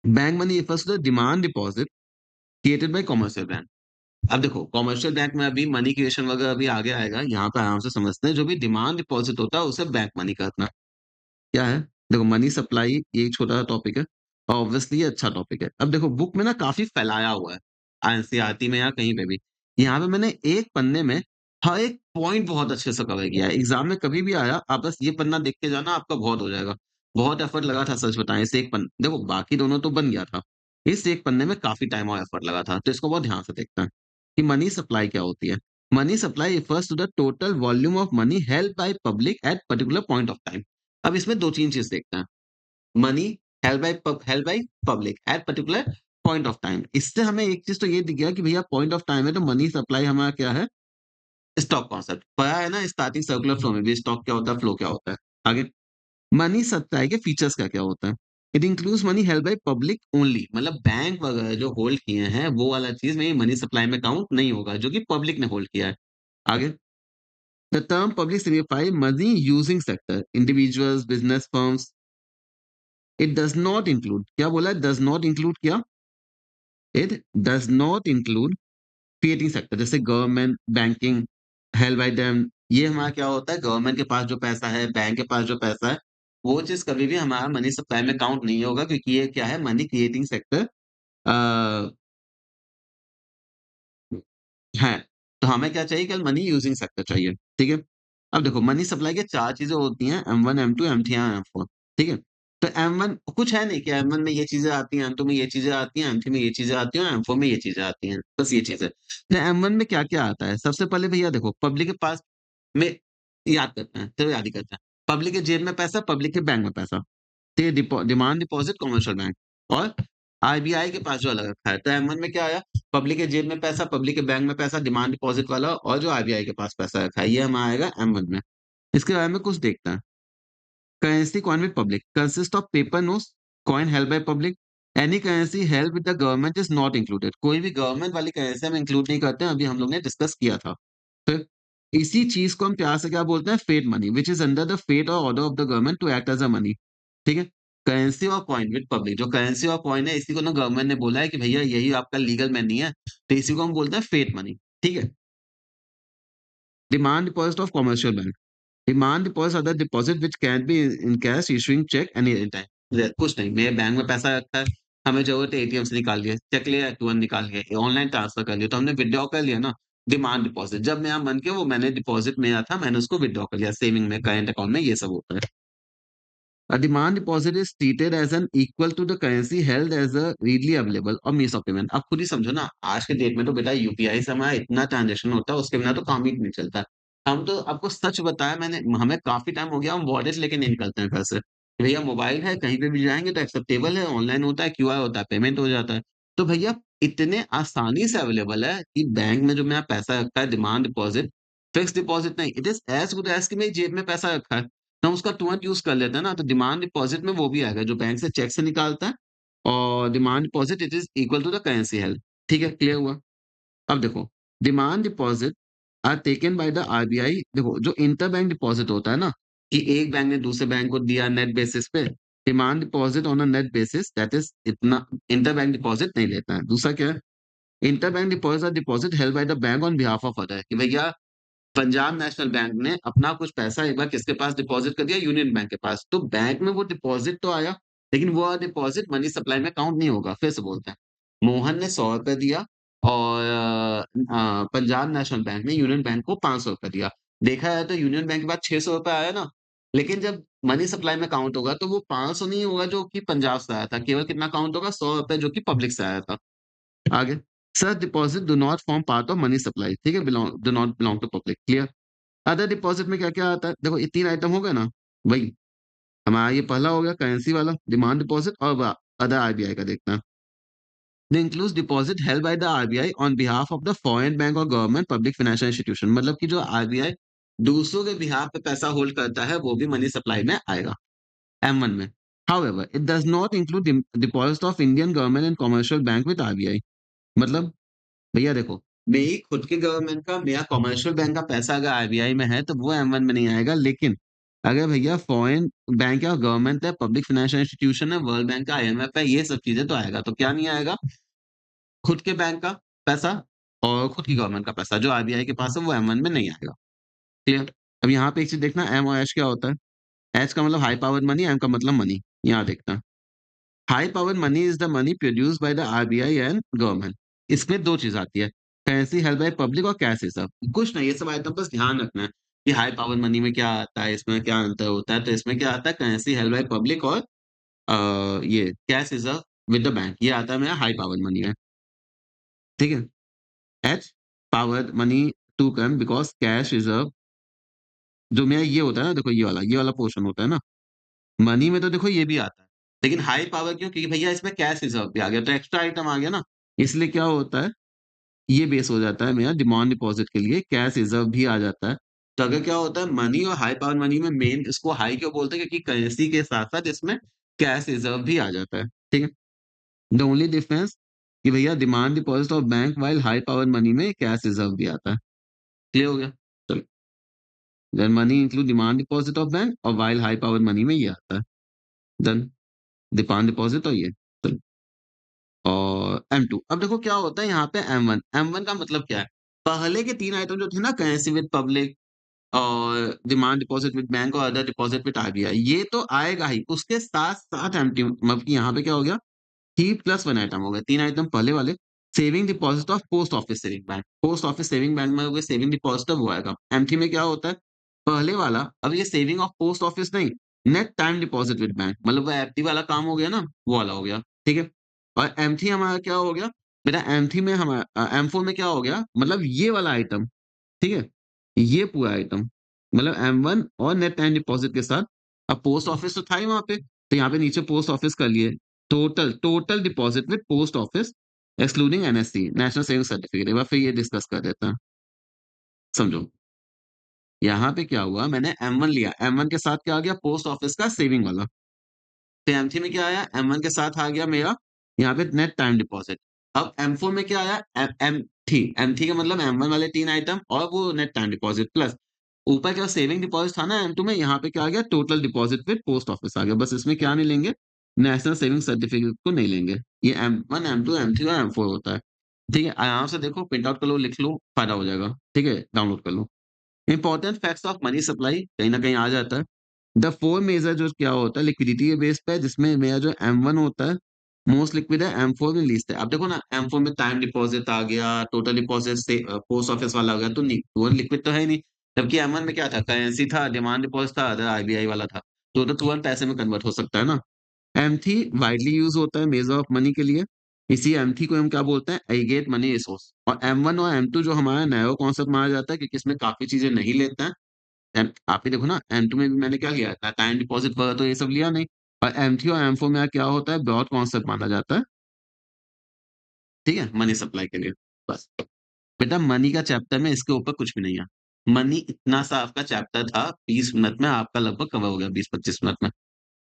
Bank money refers to the demand deposit created by commercial bank। अब देखो, कमर्शियल बैंक में अभी मनी क्रिएशन वगैरह अभी आगे आएगा, यहाँ पे आराम से समझते हैं। जो भी डिमांड डिपॉजिट होता है उसे बैंक मनी कहते हैं। क्या है? देखो, मनी सप्लाई ये एक छोटा सा टॉपिक है और ऑब्वियसली ये अच्छा टॉपिक है। अब देखो, बुक में ना काफ़ी फैलाया हुआ है, एनसीईआरटी में या कहीं पे भी। यहाँ पे मैंने एक पन्ने में हर एक पॉइंट बहुत अच्छे से कवर किया है। एग्ज़ाम में कभी भी आया, आप बस ये पन्ना देख के जाना, आपका बहुत हो जाएगा। बहुत एफर्ट लगा था, सच बताएँ, इस एक देखो, बाकी दोनों तो बन गया था। इस एक पन्ने में काफ़ी टाइम और एफर्ट लगा था, तो इसको बहुत ध्यान से देखते हैं कि मनी सप्लाई क्या होती है। Money supply refers to the total volume of money held by public at particular point of time. अब इसमें 2-3 चीज़ देखते हैं। Money held by public at particular point of time. इससे हमें एक चीज़ तो ये दिख गया कि भैया पॉइंट ऑफ टाइम है, तो मनी सप्लाई हमारा क्या है? Stock concept. पढ़ा है ना स्टार्टिंग सर्कुलर फ्लो में भी, स्टॉक क्या होता है, फ्लो क्या होता है। आगे, मनी सप्लाई के फीचर्स क्या-क्या होता है? It includes money held by public only, मतलब बैंक वगैरह जो होल्ड किए हैं, वो वाला चीज़ में मनी सप्लाई में काउंट नहीं होगा, जो कि पब्लिक ने होल्ड किया है। आगे, the term public signify money using sector, individuals, business firms. It does not include, क्या बोला है? डज़ नॉट इंक्लूड क्या? It does not include creating sector, जैसे government, banking, held by them. ये हमारा क्या होता है, गवर्नमेंट के पास जो पैसा है, बैंक के पास जो पैसा है, वो चीज़ कभी भी हमारा मनी सप्लाई में काउंट नहीं होगा, क्योंकि ये क्या है, मनी क्रिएटिंग सेक्टर अ, है। तो हमें क्या चाहिए, केवल मनी यूजिंग सेक्टर चाहिए, ठीक है? अब देखो, मनी सप्लाई के 4 चीज़ें होती हैं, M1, M2, M3 या M4, ठीक है? तो M1 कुछ है नहीं कि M1 में ये चीज़ें आती हैं, M2 में ये चीज़ें आती हैं, M3 में ये चीज़ें आती हैं और M4 में ये चीज़ें आती हैं, बस ये चीज़ है। तो M1 में क्या-क्या आता है? सबसे पहले भैया देखो, पब्लिक के पास में याद करते हैं, चलो याद ही करते हैं। पब्लिक के जेब में पैसा, पब्लिक के बैंक में पैसा। तो ये डिमांड डिपॉज़िट कमर्शियल बैंक और आरबीआई के पास जो अलग रखा है। तो M1 में क्या आया? पब्लिक के जेब में पैसा, पब्लिक के बैंक में पैसा, डिमांड डिपॉज़िट वाला और जो आरबीआई के पास पैसा रखा है, ये हमारा आएगा M1 में। इसके बारे में कुछ देखते हैं। Currency coin with public consist of paper notes, coin held by public. Any currency held with the government is not included. कोई भी गवर्नमेंट वाली करेंसी हम इंक्लूड नहीं करते हैं, अभी हम लोग ने डिस्कस किया था। फिर इसी चीज़ को हम प्यार से क्या बोलते हैं? Fiat money which is under the fiat और order of the government to act as a money. ठीक है? करेंसी और कॉइन विद पब्लिक, जो करेंसी और कॉइन है, इसी को ना गवर्नमेंट ने बोला है कि भैया यही आपका लीगल मनी है, तो इसी को हम बोलते हैं फिएट मनी। ठीक है? Demand deposit of commercial bank. Demand deposit are the deposit which can be in cash issuing cheque any time. कुछ नहीं, मेरे बैंक में पैसा रखा है, हमें ज़रूरत है एटीएम से निकाल लिया, चेक लिया, तुरंत निकाल लिया, ऑनलाइन ट्रांसफर कर लिया, तो हमने विथड्रॉ कर लिया ना, डिमांड डिपॉजिट। जब मेरा मन किया, वो मैंने डिपॉजिट मेरा था, मैंने उसको विथड्रॉ कर लिया, सेविंग में, करंट अकाउंट में, ये सब होता है। A demand deposit is treated as an equal to the currency held as a readily available और means of payment। अब खुद ही समझो ना, आज के डेट में तो बेटा यूपीआई से हमारा इतना ट्रांज़ैक्शन होता है, उसके बिना तो काम ही नहीं चलता। हम तो आपको सच बताया मैंने, हमें काफ़ी टाइम हो गया, हम वॉलेट लेके नहीं निकलते हैं घर से। भैया मोबाइल है, कहीं पे भी जाएँगे तो एक्सेप्टेबल है, ऑनलाइन होता है, क्यूआर होता है, पेमेंट हो जाता है। तो भैया इतने आसानी से अवेलेबल है कि बैंक में जो मेरा पैसा रखा है, डिमांड डिपॉज़िट, फिक्स्ड डिपॉज़िट नहीं, it is as good as कि मेरी जेब में पैसा रखा है। तो हम उसका तुरंत यूज़ कर लेते हैं ना, तो डिमांड डिपॉज़िट में वो भी आएगा, जो बैंक से चेक से निकालता है और demand deposit it is equal to the currency held. ठीक है, क्लियर हुआ? अब देखो, demand deposit are taken by the RBI. देखो, जो इंटर बैंक डिपॉज़िट होता है ना, कि एक बैंक ने दूसरे बैंक को दिया नेट बेसिस पे, demand deposit on a net basis that is इतना इंटर बैंक डिपॉज़िट नहीं लेता है। दूसरा क्या है? Inter bank deposit are deposit held by the bank on behalf of other, कि भैया पंजाब नेशनल बैंक ने अपना कुछ पैसा एक बार किसके पास डिपॉज़िट कर दिया? यूनियन बैंक के पास। तो बैंक में वो डिपॉज़िट तो आया, लेकिन वो डिपॉज़िट मनी सप्लाई में काउंट नहीं होगा। फिर से बोलते हैं, मोहन ने ₹100 दिया और पंजाब नेशनल बैंक ने यूनियन बैंक को ₹500 दिया। देखा जाए तो यूनियन बैंक के पास ₹600 आया ना, लेकिन जब मनी सप्लाई में काउंट होगा तो वो 500 नहीं होगा जो कि पंजाब से आया था, केवल कितना काउंट होगा ₹100 जो कि पब्लिक से आया था। आगे, such deposit do not form part of money supply, ठीक है? Do not belong to public, clear? Other deposit में क्या-क्या आता है? देखो ये 3 आइटम हो गए ना, वही हमारा ये पहला हो गया करेंसी वाला, डिमांड डिपॉजिट और अदर आरबीआई का देखना है। They includes deposit held by the RBI on behalf of the foreign bank or government public financial institution, मतलब कि जो आरबीआई दूसरों के बिहाफ पे पैसा होल्ड करता है वो भी मनी सप्लाई में आएगा M1 में। However, it does not include deposit of Indian government and commercial bank with RBI, मतलब भैया देखो, मेरी खुद की गवर्नमेंट का, मेरा कमर्शियल बैंक का पैसा अगर आरबीआई में है, तो वो M1 में नहीं आएगा। लेकिन अगर भैया फॉरेन बैंक है, गवर्नमेंट है, पब्लिक फाइनेंशियल इंस्टीट्यूशन है, वर्ल्ड बैंक है, आईएमएफ है, ये सब चीज़ें तो आएगा। तो क्या नहीं आएगा? खुद के बैंक का पैसा और खुद की गवर्नमेंट का पैसा जो आरबीआई के पास है, वो M1 में नहीं आएगा। क्लियर? अब यहाँ पे एक चीज़ देखना, एम और एच क्या होता है? एच का मतलब हाई पावर मनी, एम का मतलब मनी। यहाँ देखना। High power money is the money produced by the RBI and government. इसमें 2 चीज़ आती है, करेंसी हेल्ड बाय पब्लिक और कैश रिज़र्व। कुछ नहीं, ये सब आइटम बस ध्यान रखना है कि हाई पावर मनी में क्या आता है, इसमें क्या अंतर होता है। तो इसमें क्या आता है, करेंसी हेल्ड बाय पब्लिक और ये cash reserve with the bank, ये आता है मेरा हाई पावर मनी में, ठीक है? H power money to come because cash reserve जो मेरा ये होता है ना, देखो ये वाला पोर्शन होता है ना, मनी में तो देखो ये भी आता है। लेकिन हाई पावर क्यों? क्योंकि भैया इसमें कैश रिज़र्व भी आ गया, तो एक्स्ट्रा आइटम आ गया ना, इसलिए क्या होता है, ये बेस हो जाता है मेरा डिमांड डिपॉज़िट के लिए, कैश रिज़र्व भी आ जाता है। तो अगर क्या होता है, मनी और हाई पावर मनी में मेन इसको हाई क्यों बोलते हैं? क्योंकि करेंसी के साथ-साथ इसमें कैश रिज़र्व भी आ जाता है, ठीक है? द ओनली डिफरेंस कि भैया demand deposit of bank while high power money में कैश रिज़र्व भी आता है। क्लियर हो गया? चलो, then money include demand deposit of bank और व्हाइल हाई पावर मनी में ये आता है। देन डिमांड डिपॉज़िट और ये। चलो, और M2 अब देखो क्या होता है यहाँ पे M1 M1 का मतलब क्या है? पहले के 3 आइटम जो थे ना, करेंसी विद पब्लिक और डिमांड डिपॉज़िट विद बैंक और अदर डिपॉज़िट विद आरबीआई, ये तो आएगा ही। उसके साथ-साथ M2 मतलब कि यहाँ पे क्या हो गया, 3 प्लस 1 आइटम हो गए। 3 आइटम पहले वाले, saving deposit of post office saving bank. Post office saving bank में हो गए, सेविंग डिपॉज़िट वो आएगा। M3 में क्या होता है? पहले वाला, अब ये सेविंग ऑफ पोस्ट ऑफिस नहीं, net time deposit with bank, मतलब वो एफडी वाला काम हो गया ना, वो वाला हो गया, ठीक है? और M3 हमारा क्या हो गया? बेटा M3 में M4 में क्या हो गया? मतलब ये वाला आइटम, ठीक है? ये पूरा आइटम, मतलब M1 और नेट टाइम डिपॉज़िट के साथ, अब पोस्ट ऑफिस तो था ही वहाँ पे, तो यहाँ पे नीचे पोस्ट ऑफिस कर लिए। Total deposit with post office excluding NSC, national saving certificate. एक बार फिर ये डिस्कस कर देते हैं, समझो। यहाँ पे क्या हुआ, मैंने M1 लिया, M1 के साथ क्या आ गया, पोस्ट ऑफिस का सेविंग वाला। फिर M3 में क्या आया, M1 के साथ आ गया मेरा यहाँ पे नेट टाइम डिपॉज़िट। अब M4 में क्या आया, M3 का मतलब M1 वाले 3 आइटम और वो नेट टाइम डिपॉज़िट प्लस ऊपर क्या सेविंग डिपॉज़िट था ना M2 में, यहाँ पे क्या आ गया, total deposit with post office आ गया। बस इसमें क्या नहीं लेंगे, नेशनल सेविंग सर्टिफिकेट को नहीं लेंगे। ये M1, M2, M3 और M4 होता है। ठीक है? आराम से देखो, प्रिंट आउट कर लो, लिख लो, फ़ायदा हो जाएगा। ठीक है? डाउनलोड कर लो। Important facts of money supply कहीं न कहीं आ जाता है। द 4 मेजर जो क्या होता है, लिक्विडिटी के बेस पे, जिसमें मेरा जो M1 होता है मोस्ट लिक्विड है, M4 में लीस्ट है। अब देखो ना, M4 में टाइम डिपॉज़िट आ गया, टोटल डिपॉज़िट से पोस्ट ऑफिस वाला आ गया, तो वो लिक्विड तो है ही नहीं। जबकि M1 में क्या था, करेंसी था, डिमांड डिपॉज़िट था, अदर आरबीआई वाला था। तो तुरंत पैसे में कन्वर्ट हो सकता है ना। M3 वाइडली यूज़ होता है मेजर ऑफ मनी के लिए। इसी M3 को हम क्या बोलते हैं, एग्रीगेट मनी रिसोर्स। और M1 और M2 जो हमारा नैरो कॉन्सेप्ट माना जाता है, क्योंकि इसमें काफ़ी चीज़ें नहीं लेता है। आप ही देखो ना, M2 में भी मैंने क्या लिया था, टाइम डिपॉज़िट वगैरह तो ये सब लिया नहीं। और M3 और M4 में क्या होता है, ब्रॉड कॉन्सेप्ट माना जाता है, ठीक है? मनी सप्लाई के लिए, बस। बेटा मनी का चैप्टर में इसके ऊपर कुछ भी नहीं है। मनी इतना सा आपका चैप्टर था, 20 मिनट में आपका लगभग कवर हो गया, 20-25 मिनट में।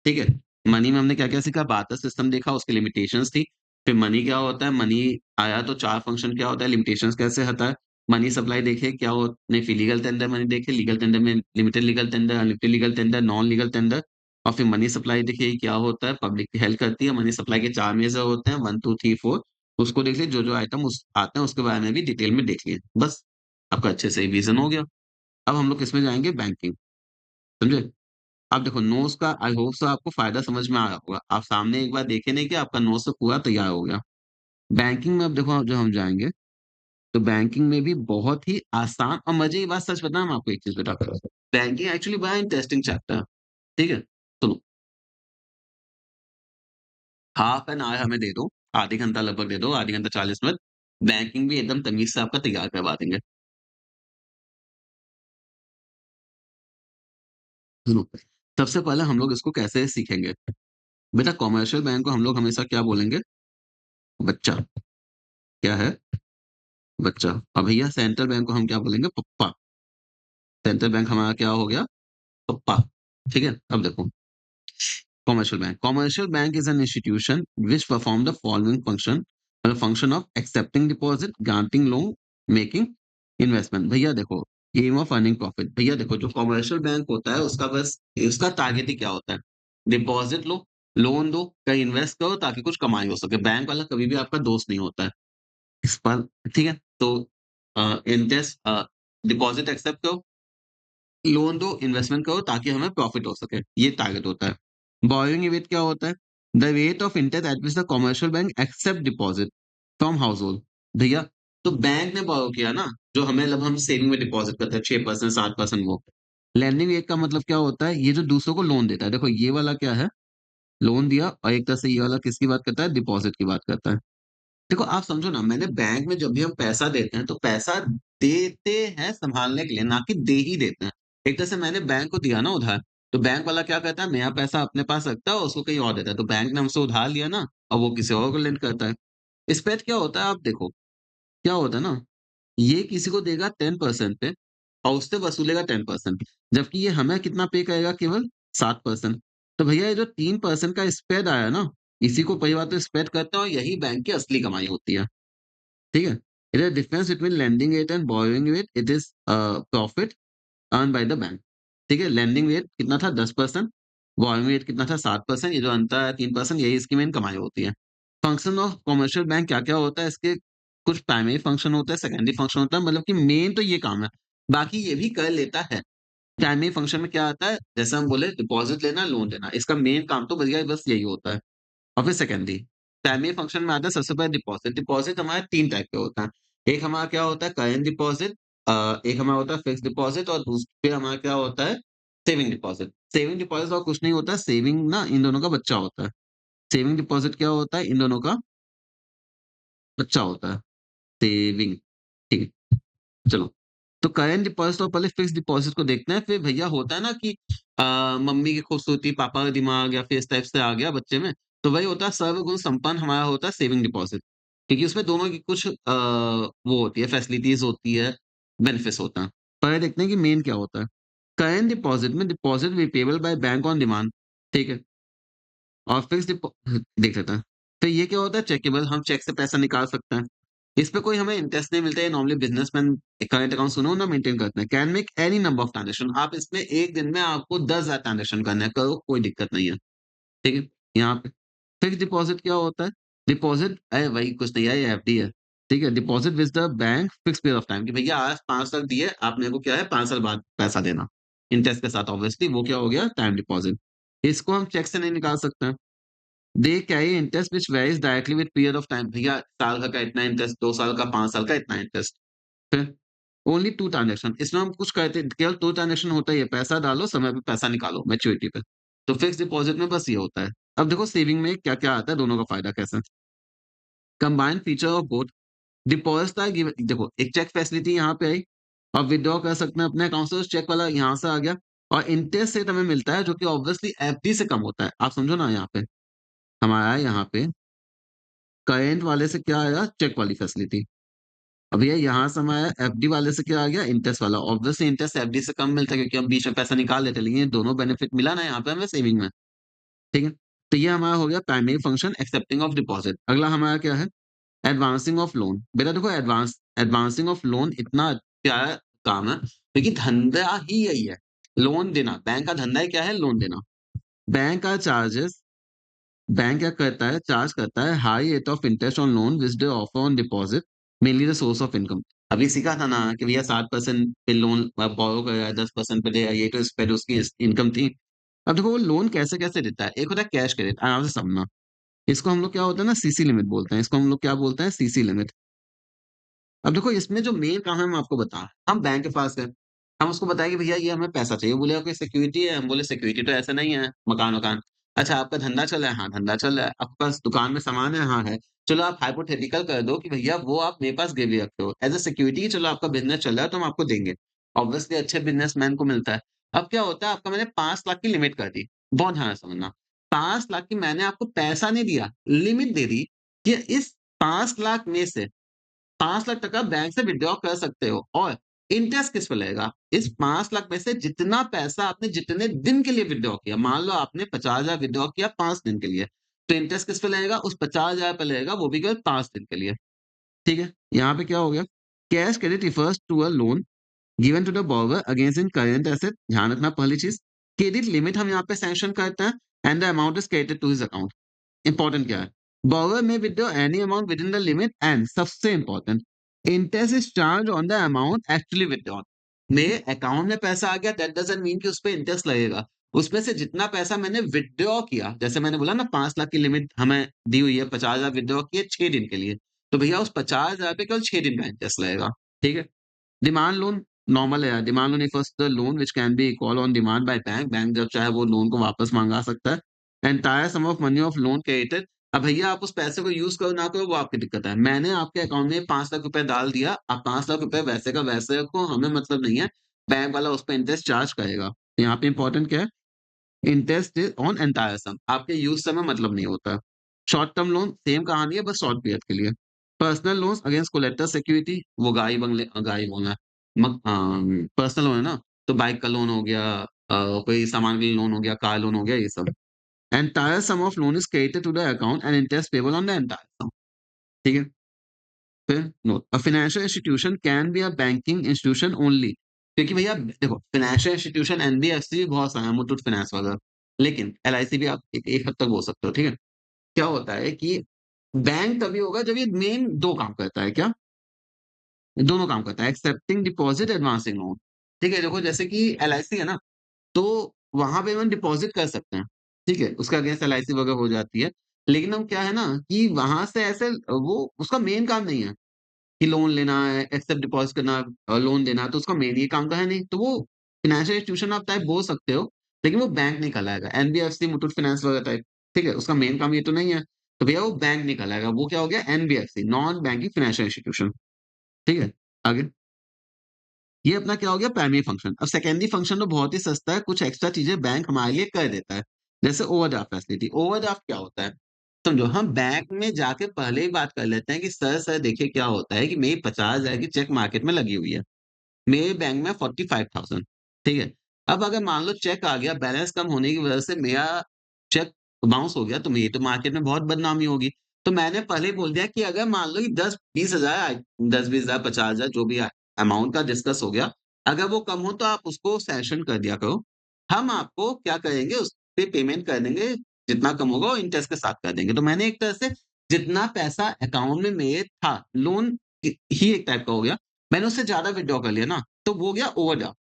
ठीक है? मनी में हमने क्या-क्या सीखा? बार्टर सिस्टम देखा, उसकी लिमिटेशंस थी। फिर मनी क्या होता है? मनी आया तो 4 फंक्शन क्या होता है? लिमिटेशंस कैसे हटा है? मनी सप्लाई देखे, क्या हो नहीं, फिर लीगल टेंडर मनी देखे, लीगल टेंडर में limited legal tender, unlimited legal tender, non legal tender. और फिर मनी सप्लाई देखिए क्या होता है? पब्लिक की हेल्प करती है। मनी सप्लाई के 4 मेजर होते हैं, 1, 2, 3, 4। उसको देख लिए, जो-जो आइटम उस आते हैं उसके बारे में भी डिटेल में देख लिए। बस, आपका अच्छे से रिवीजन हो गया। अब हम लोग किसमें जाएँगे? बैंकिंग, समझे? अब देखो, नोट्स का आई होप सो आपको फ़ायदा समझ में आया होगा। आप सामने एक बार देखे नहीं कि आपका नोट्स तो पूरा तैयार हो गया। बैंकिंग में अब देखो, अब जब हम जाएँगे, तो बैंकिंग में भी बहुत ही आसान और मज़े की बात सच बताऊँ, मैं आपको एक चीज़ बताता हूँ। बैंकिंग एक्चुअली बड़ा इंटरेस्टिंग चैप्टर है, ठीक है? सुनो, हाफ एन आवर हमें दे दो, आधे घंटा लगभग दे दो, आधे घंटा 40 मिनट, बैंकिंग भी एकदम तमीज़ से आपका तैयार करवा देंगे। सुनो, सबसे पहले हम लोग इसको कैसे सीखेंगे? बेटा कमर्शियल बैंक को हम लोग हमेशा क्या बोलेंगे? बच्चा, क्या है? बच्चा। और भैया सेंट्रल बैंक को हम क्या बोलेंगे? पप्पा। सेंट्रल बैंक हमारा क्या हो गया? पप्पा। ठीक है? अब देखो commercial bank. Commercial bank is an institution which perform the following function. Function of accepting deposit, granting loan, making investment. भैया देखो एम ऑफ अर्निंग प्रॉफिट। भैया देखो जो कमर्शियल बैंक होता है उसका बस उसका टारगेट ही क्या होता है? डिपॉजिट लो, लोन दो, कहीं इन्वेस्ट करो ताकि कुछ कमाई हो सके। बैंक वाला कभी भी आपका दोस्त नहीं होता है। इस पर ठीक है? तो इंटरेस्ट डिपॉजिट एक्सेप्ट करो, लोन दो, इन्वेस्टमेंट करो ताकि हमें प्रॉफिट हो सके, ये टारगेट होता है। बोरोइंग रेट क्या होता है? The rate of interest at which the commercial bank accept deposit from household. भैया तो बैंक ने बोरो किया ना, जो हमें मतलब हम सेविंग में डिपॉजिट करते हैं 6% 7% वो। लैंडिंग रेट का मतलब क्या होता है? ये जो दूसरों को लोन देता है। देखो ये वाला क्या है? लोन दिया और एक तरह से ये वाला किसकी बात करता है? डिपॉजिट की बात करता है। देखो आप समझो ना मैंने बैंक में जब भी हम पैसा देते हैं तो पैसा देते हैं संभालने के लिए ना कि दे ही देते हैं। एक तरह से मैंने बैंक को दिया ना उधार, तो बैंक वाला क्या करता है मेरा पैसा अपने पास रखता है और उसको कहीं और देता है। तो बैंक ने हमसे उधार लिया ना और वो किसी और को लेंड करता है। इस पे क्या होता है आप देखो, क्या होता है ना, ये किसी को देगा 10% पे और उससे वसूलेगा 10%, जबकि ये हमें कितना पे करेगा? केवल 7%। तो भैया ये जो 3% का स्प्रेड आया ना, इसी को कई बार तो स्प्रेड करते हैं और यही बैंक की असली कमाई होती है। ठीक है? It is difference between lending rate and borrowing rate, it is profit earn by the bank. ठीक है? लेंडिंग रेट कितना था? 10%, बोरोइंग रेट कितना था? 7%, ये जो अंतर है 3%, यही इसकी मेन कमाई होती है। फंक्शन ऑफ कमर्शियल बैंक क्या-क्या होता है? इसके कुछ प्राइमरी फंक्शन होता है, सेकेंडरी फंक्शन होता है, मतलब कि मेन तो ये काम है। बाकी ये भी कर लेता है। प्राइमरी फंक्शन में क्या आता है? जैसे हम बोले डिपॉजिट लेना, लोन देना, इसका मेन काम तो भैया बस यही होता है। और फिर सेकेंडरी, प्राइमरी फंक्शन में आता है सबसे पहले डिपॉजिट। डिपॉजिट हमारे 3 टाइप के होता है। एक हमारा क्या होता है करंट डिपॉजिट, एक हमारा होता है फिक्स्ड डिपॉजिट और फिर हमारा क्या होता है सेविंग डिपॉजिट। सेविंग डिपॉजिट और कुछ नहीं होता है, सेविंग ना इन दोनों का बच्चा होता है। सेविंग डिपॉजिट क्या होता है? इन दोनों का बच्चा होता है। सेविंग, ठीक है, चलो। तो करंट डिपॉजिट और पहले फिक्स्ड डिपॉजिट को देखते हैं, फिर भैया होता है ना कि मम्मी की खूबसूरती, पापा का दिमाग या फिर इस टाइप से आ गया बच्चे में, तो वही होता है सर्वगुण संपन्न हमारा होता है सेविंग डिपॉजिट। क्योंकि उसमें दोनों की कुछ वो होती है, फैसिलिटीज़ होती है, बेनिफिट्स होता है। पहले देखते हैं कि मेन क्या होता है। करंट डिपॉजिट में deposit repayable by bank on demand, ठीक है? और फिक्स्ड देख लेते हैं। तो ये क्या होता है चेकेबल, हम चेक से पैसा निकाल सकते हैं। इस पे कोई हमें इंटरेस्ट नहीं मिलता है, नॉर्मली बिज़नेसमैन करंट अकाउंट सुनो ना मेंटेन करते हैं। Can make any number of transaction, आप इसमें एक दिन में आपको 10,000 ट्रांज़ैक्शन करने हैं, करो कोई दिक्कत नहीं है। ठीक है? यहाँ पे फिक्स्ड डिपॉज़िट क्या होता है? डिपॉज़िट वही कुछ नहीं है, ये एफडी है। ठीक है? Deposit with the bank fixed period of time कि भैया आज 5 साल दिए, आप मेरे को क्या है 5 साल बाद पैसा देना। इंटरेस्ट के साथ ऑब्वियसली वो क्या हो गया टाइम डिपॉज़िट। इसको हम चेक से नहीं निकाल सकते हैं। They carry interest which varies directly with period of time. भैया साल भर का इतना इंटरेस्ट, 2 साल का, 5 साल का इतना इंटरेस्ट। फिर ओनली 2 ट्रांज़ैक्शन, इसमें हम कुछ करते केवल 2 ट्रांज़ैक्शन होता ही है, पैसा डालो, समय पे पैसा निकालो मैच्योरिटी पे। तो फिक्स्ड डिपॉज़िट में बस ये होता है। अब देखो सेविंग में क्या-क्या आता है, दोनों का फ़ायदा कैसा है? Combined feature of both, deposit था गिव देखो एक चेक फैसिलिटी यहाँ पे आई और विथड्रॉ कर सकते हैं अपने अकाउंट से, उस चेक वाला यहाँ से आ गया और इंटरेस्ट रेट हमें मिलता है जो कि ऑब्वियसली एफडी से कम होता है। आप समझो ना यहाँ पे, हमारा यहाँ पे करंट वाले से क्या आया? चेक वाली फैसिलिटी। अब भैया यहाँ से हमारा एफडी वाले से क्या आ गया? इंटरेस्ट वाला। ऑब्वियसली इंटरेस्ट एफडी से कम मिलता है क्योंकि हम बीच में पैसा निकाल लेते हैं, लेकिन ये दोनों बेनिफिट मिला ना यहाँ पे हमें सेविंग में, ठीक है? तो ये हमारा हो गया primary function accepting of deposit. अगला हमारा क्या है? Advancing of loan. बेटा देखो एडवांसिंग ऑफ लोन इतना प्यारा काम है क्योंकि धंधा ही यही है, लोन देना। बैंक का धंधा ही क्या है? लोन देना। बैंक का चार्जेस, बैंक क्या करता है? चार्ज करता है high rate of interest on loan which they offer on deposit, mainly the source of income. अभी सीखा था ना कि भैया 7% पे लोन बोरो करेगा, 10% पे देगा, ये तो इस पे तो उसकी इनकम थी। अब देखो वो लोन कैसे-कैसे देता है? एक होता है कैश क्रेडिट, आराम से समझना। इसको हम लोग क्या होता है ना सीसी लिमिट बोलते हैं। इसको हम लोग क्या बोलते हैं? CC limit. अब देखो इसमें जो मेन काम है मैं आपको बता, हम बैंक के पास गए, हम उसको बताएँ कि भैया ये हमें पैसा चाहिए, बोलेगा कोई सिक्योरिटी है? हम बोले सिक्योरिटी तो ऐसा नहीं है, मकान-वकान। अच्छा आपका धंधा चल रहा है? हाँ, धंधा चल रहा है। आपके पास दुकान में सामान है? हाँ, है। चलो आप हाइपोथेटिकल कर दो कि भैया वो आप मेरे पास गिरवी रखे हो। एज़ अ सिक्योरिटी चलो आपका बिज़नेस चल रहा है तो हम आपको देंगे। ऑब्वियसली अच्छे बिज़नेसमैन को मिलता है। अब क्या होता है आपका मैंने 5 लाख की लिमिट कर दी। बहुत ध्यान से समझना। 5 लाख की मैंने आपको पैसा नहीं दिया, लिमिट दे दी कि इस 5 लाख में से 5 लाख तक आप बैंक से विथड्रॉ कर सकते हो और इंटरेस्ट किस पे लगेगा? इस 5 लाख में से जितना पैसा आपने जितने दिन के लिए विथड्रॉ किया, मान लो आपने 50,000 विथड्रॉ किया 5 दिन के लिए, तो इंटरेस्ट किस पे लगेगा? उस 50,000 पे लगेगा, वो भी केवल 5 दिन के लिए, ठीक है? यहाँ पे क्या हो गया? Cash credit refers to a loan given to the borrower against in current asset. ध्यान रखना पहली चीज़, क्रेडिट लिमिट हम यहाँ पे सैंक्शन करते हैं and the amount is credited to his account. Important क्या है? Borrower may withdraw any amount within the limit and सबसे important interest is charge on the amount actually withdrawn. मेरे अकाउंट में पैसा आ गया दैट डजंट मीन कि उस पे इंटरेस्ट लगेगा। उसमें से जितना पैसा मैंने विथड्रॉ किया, जैसे मैंने बोला ना 5 लाख की लिमिट हमें दी हुई है, 50,000 विथड्रॉ किए 6 दिन के लिए। तो भैया उस 50,000 पे केवल 6 दिन का इंटरेस्ट लगेगा, ठीक है? डिमांड लोन नॉर्मल है यार। Demand loan refers to the loan which can be called on demand by bank। Bank जब चाहे वो लोन को वापस माँगा सकता है। Entire sum of money of loan credited. अब भैया आप उस पैसे को यूज़ करो ना करो वो आपकी दिक्कत है। मैंने आपके अकाउंट में 5 लाख रुपए डाल दिया, आप 5 लाख रुपए वैसे का वैसे रखो, हमें मतलब नहीं है। बैंक वाला उस पे इंटरेस्ट चार्ज करेगा। यहाँ पे इम्पोर्टेंट क्या है? इंटरेस्ट इज़ ऑन एंटायर सम। आपके यूज़ से हमें मतलब नहीं होता। शॉर्ट टर्म लोन सेम कहानी है बस शॉर्ट पीरियड के लिए। Personal loans against collateral security वो गाड़ी बोलना है। पर्सनल लोन है ना, तो बाइक का लोन हो गया, कोई सामान के लिए लोन हो गया, कार लोन हो गया ये सब। Entire sum of loan is credited to the account and interest payable on the entire sum. ठीक है? फिर note a financial institution can be a banking institution only. क्योंकि भैया देखो फाइनेंशियल इंस्टीट्यूशन एनबीएफसी भी बहुत सारे हैं, मुथूट फाइनेंस वगैरह। लेकिन एलआईसी भी आप एक एक हद तक बोल सकते हो, ठीक है? क्या होता है कि बैंक तभी होगा जब ये मेन 2 काम करता है, क्या? दोनों काम करता है, एक्सेप्टिंग डिपॉजिट, एडवांसिंग लोन। ठीक है? देखो जैसे कि एलआईसी है ना, तो वहाँ पे हम डिपॉज़िट कर सकते हैं, ठीक है? उसके अगेंस्ट एलआईसी वगैरह हो जाती है। लेकिन हम क्या है ना कि वहाँ से ऐसे वो उसका मेन काम नहीं है कि लोन लेना है, एक्सेप्ट डिपॉज़िट करना लोन देना, तो उसका मेन ये काम तो है नहीं। तो वो फाइनेंशियल इंस्टीट्यूशन आप टाइप बोल सकते हो, लेकिन वो बैंक नहीं कहलाएगा। एनबीएफसी, मुथूट फाइनेंस वगैरह टाइप, ठीक है? उसका मेन काम ये तो नहीं है। तो भैया वो बैंक नहीं कहलाएगा, वो क्या हो गया NBFC, non banking financial institution, ठीक है? आगे ये अपना क्या हो गया प्राइमरी फंक्शन। अब सेकेंडरी फंक्शन तो बहुत ही सस्ता है, कुछ एक्स्ट्रा चीज़ें बैंक हमारे लिए कर देता है। जैसे ओवरड्राफ्ट फैसिलिटी। ओवरड्राफ्ट क्या होता है? समझो हम बैंक में जाके पहले ही बात कर लेते हैं कि सर देखिए क्या होता है कि मेरी 50,000 की चेक मार्केट में लगी हुई है। मेरे बैंक में 45,000, ठीक है? अब अगर मान लो चेक आ गया, बैलेंस कम होने की वजह से मेरा चेक बाउंस हो गया, तो मेरी तो मार्केट में बहुत बदनामी होगी। तो मैंने पहले ही बोल दिया कि अगर मान लो कि 10-20,000 आए, 10-20,000 50,000 जो भी अमाउंट का डिस्कस हो गया, अगर वो कम हो तो आप उसको सैंक्शन कर दिया करो। हम आपको क्या करेंगे उस पे पेमेंट कर देंगे, जितना कम होगा वो इंटरेस्ट के साथ कर देंगे। तो मैंने एक तरह से जितना पैसा अकाउंट में मेरे था, लोन ही एक टाइप का हो गया। मैंने उससे ज़्यादा विथड्रॉ कर लिया ना, तो वो हो गया overdraft.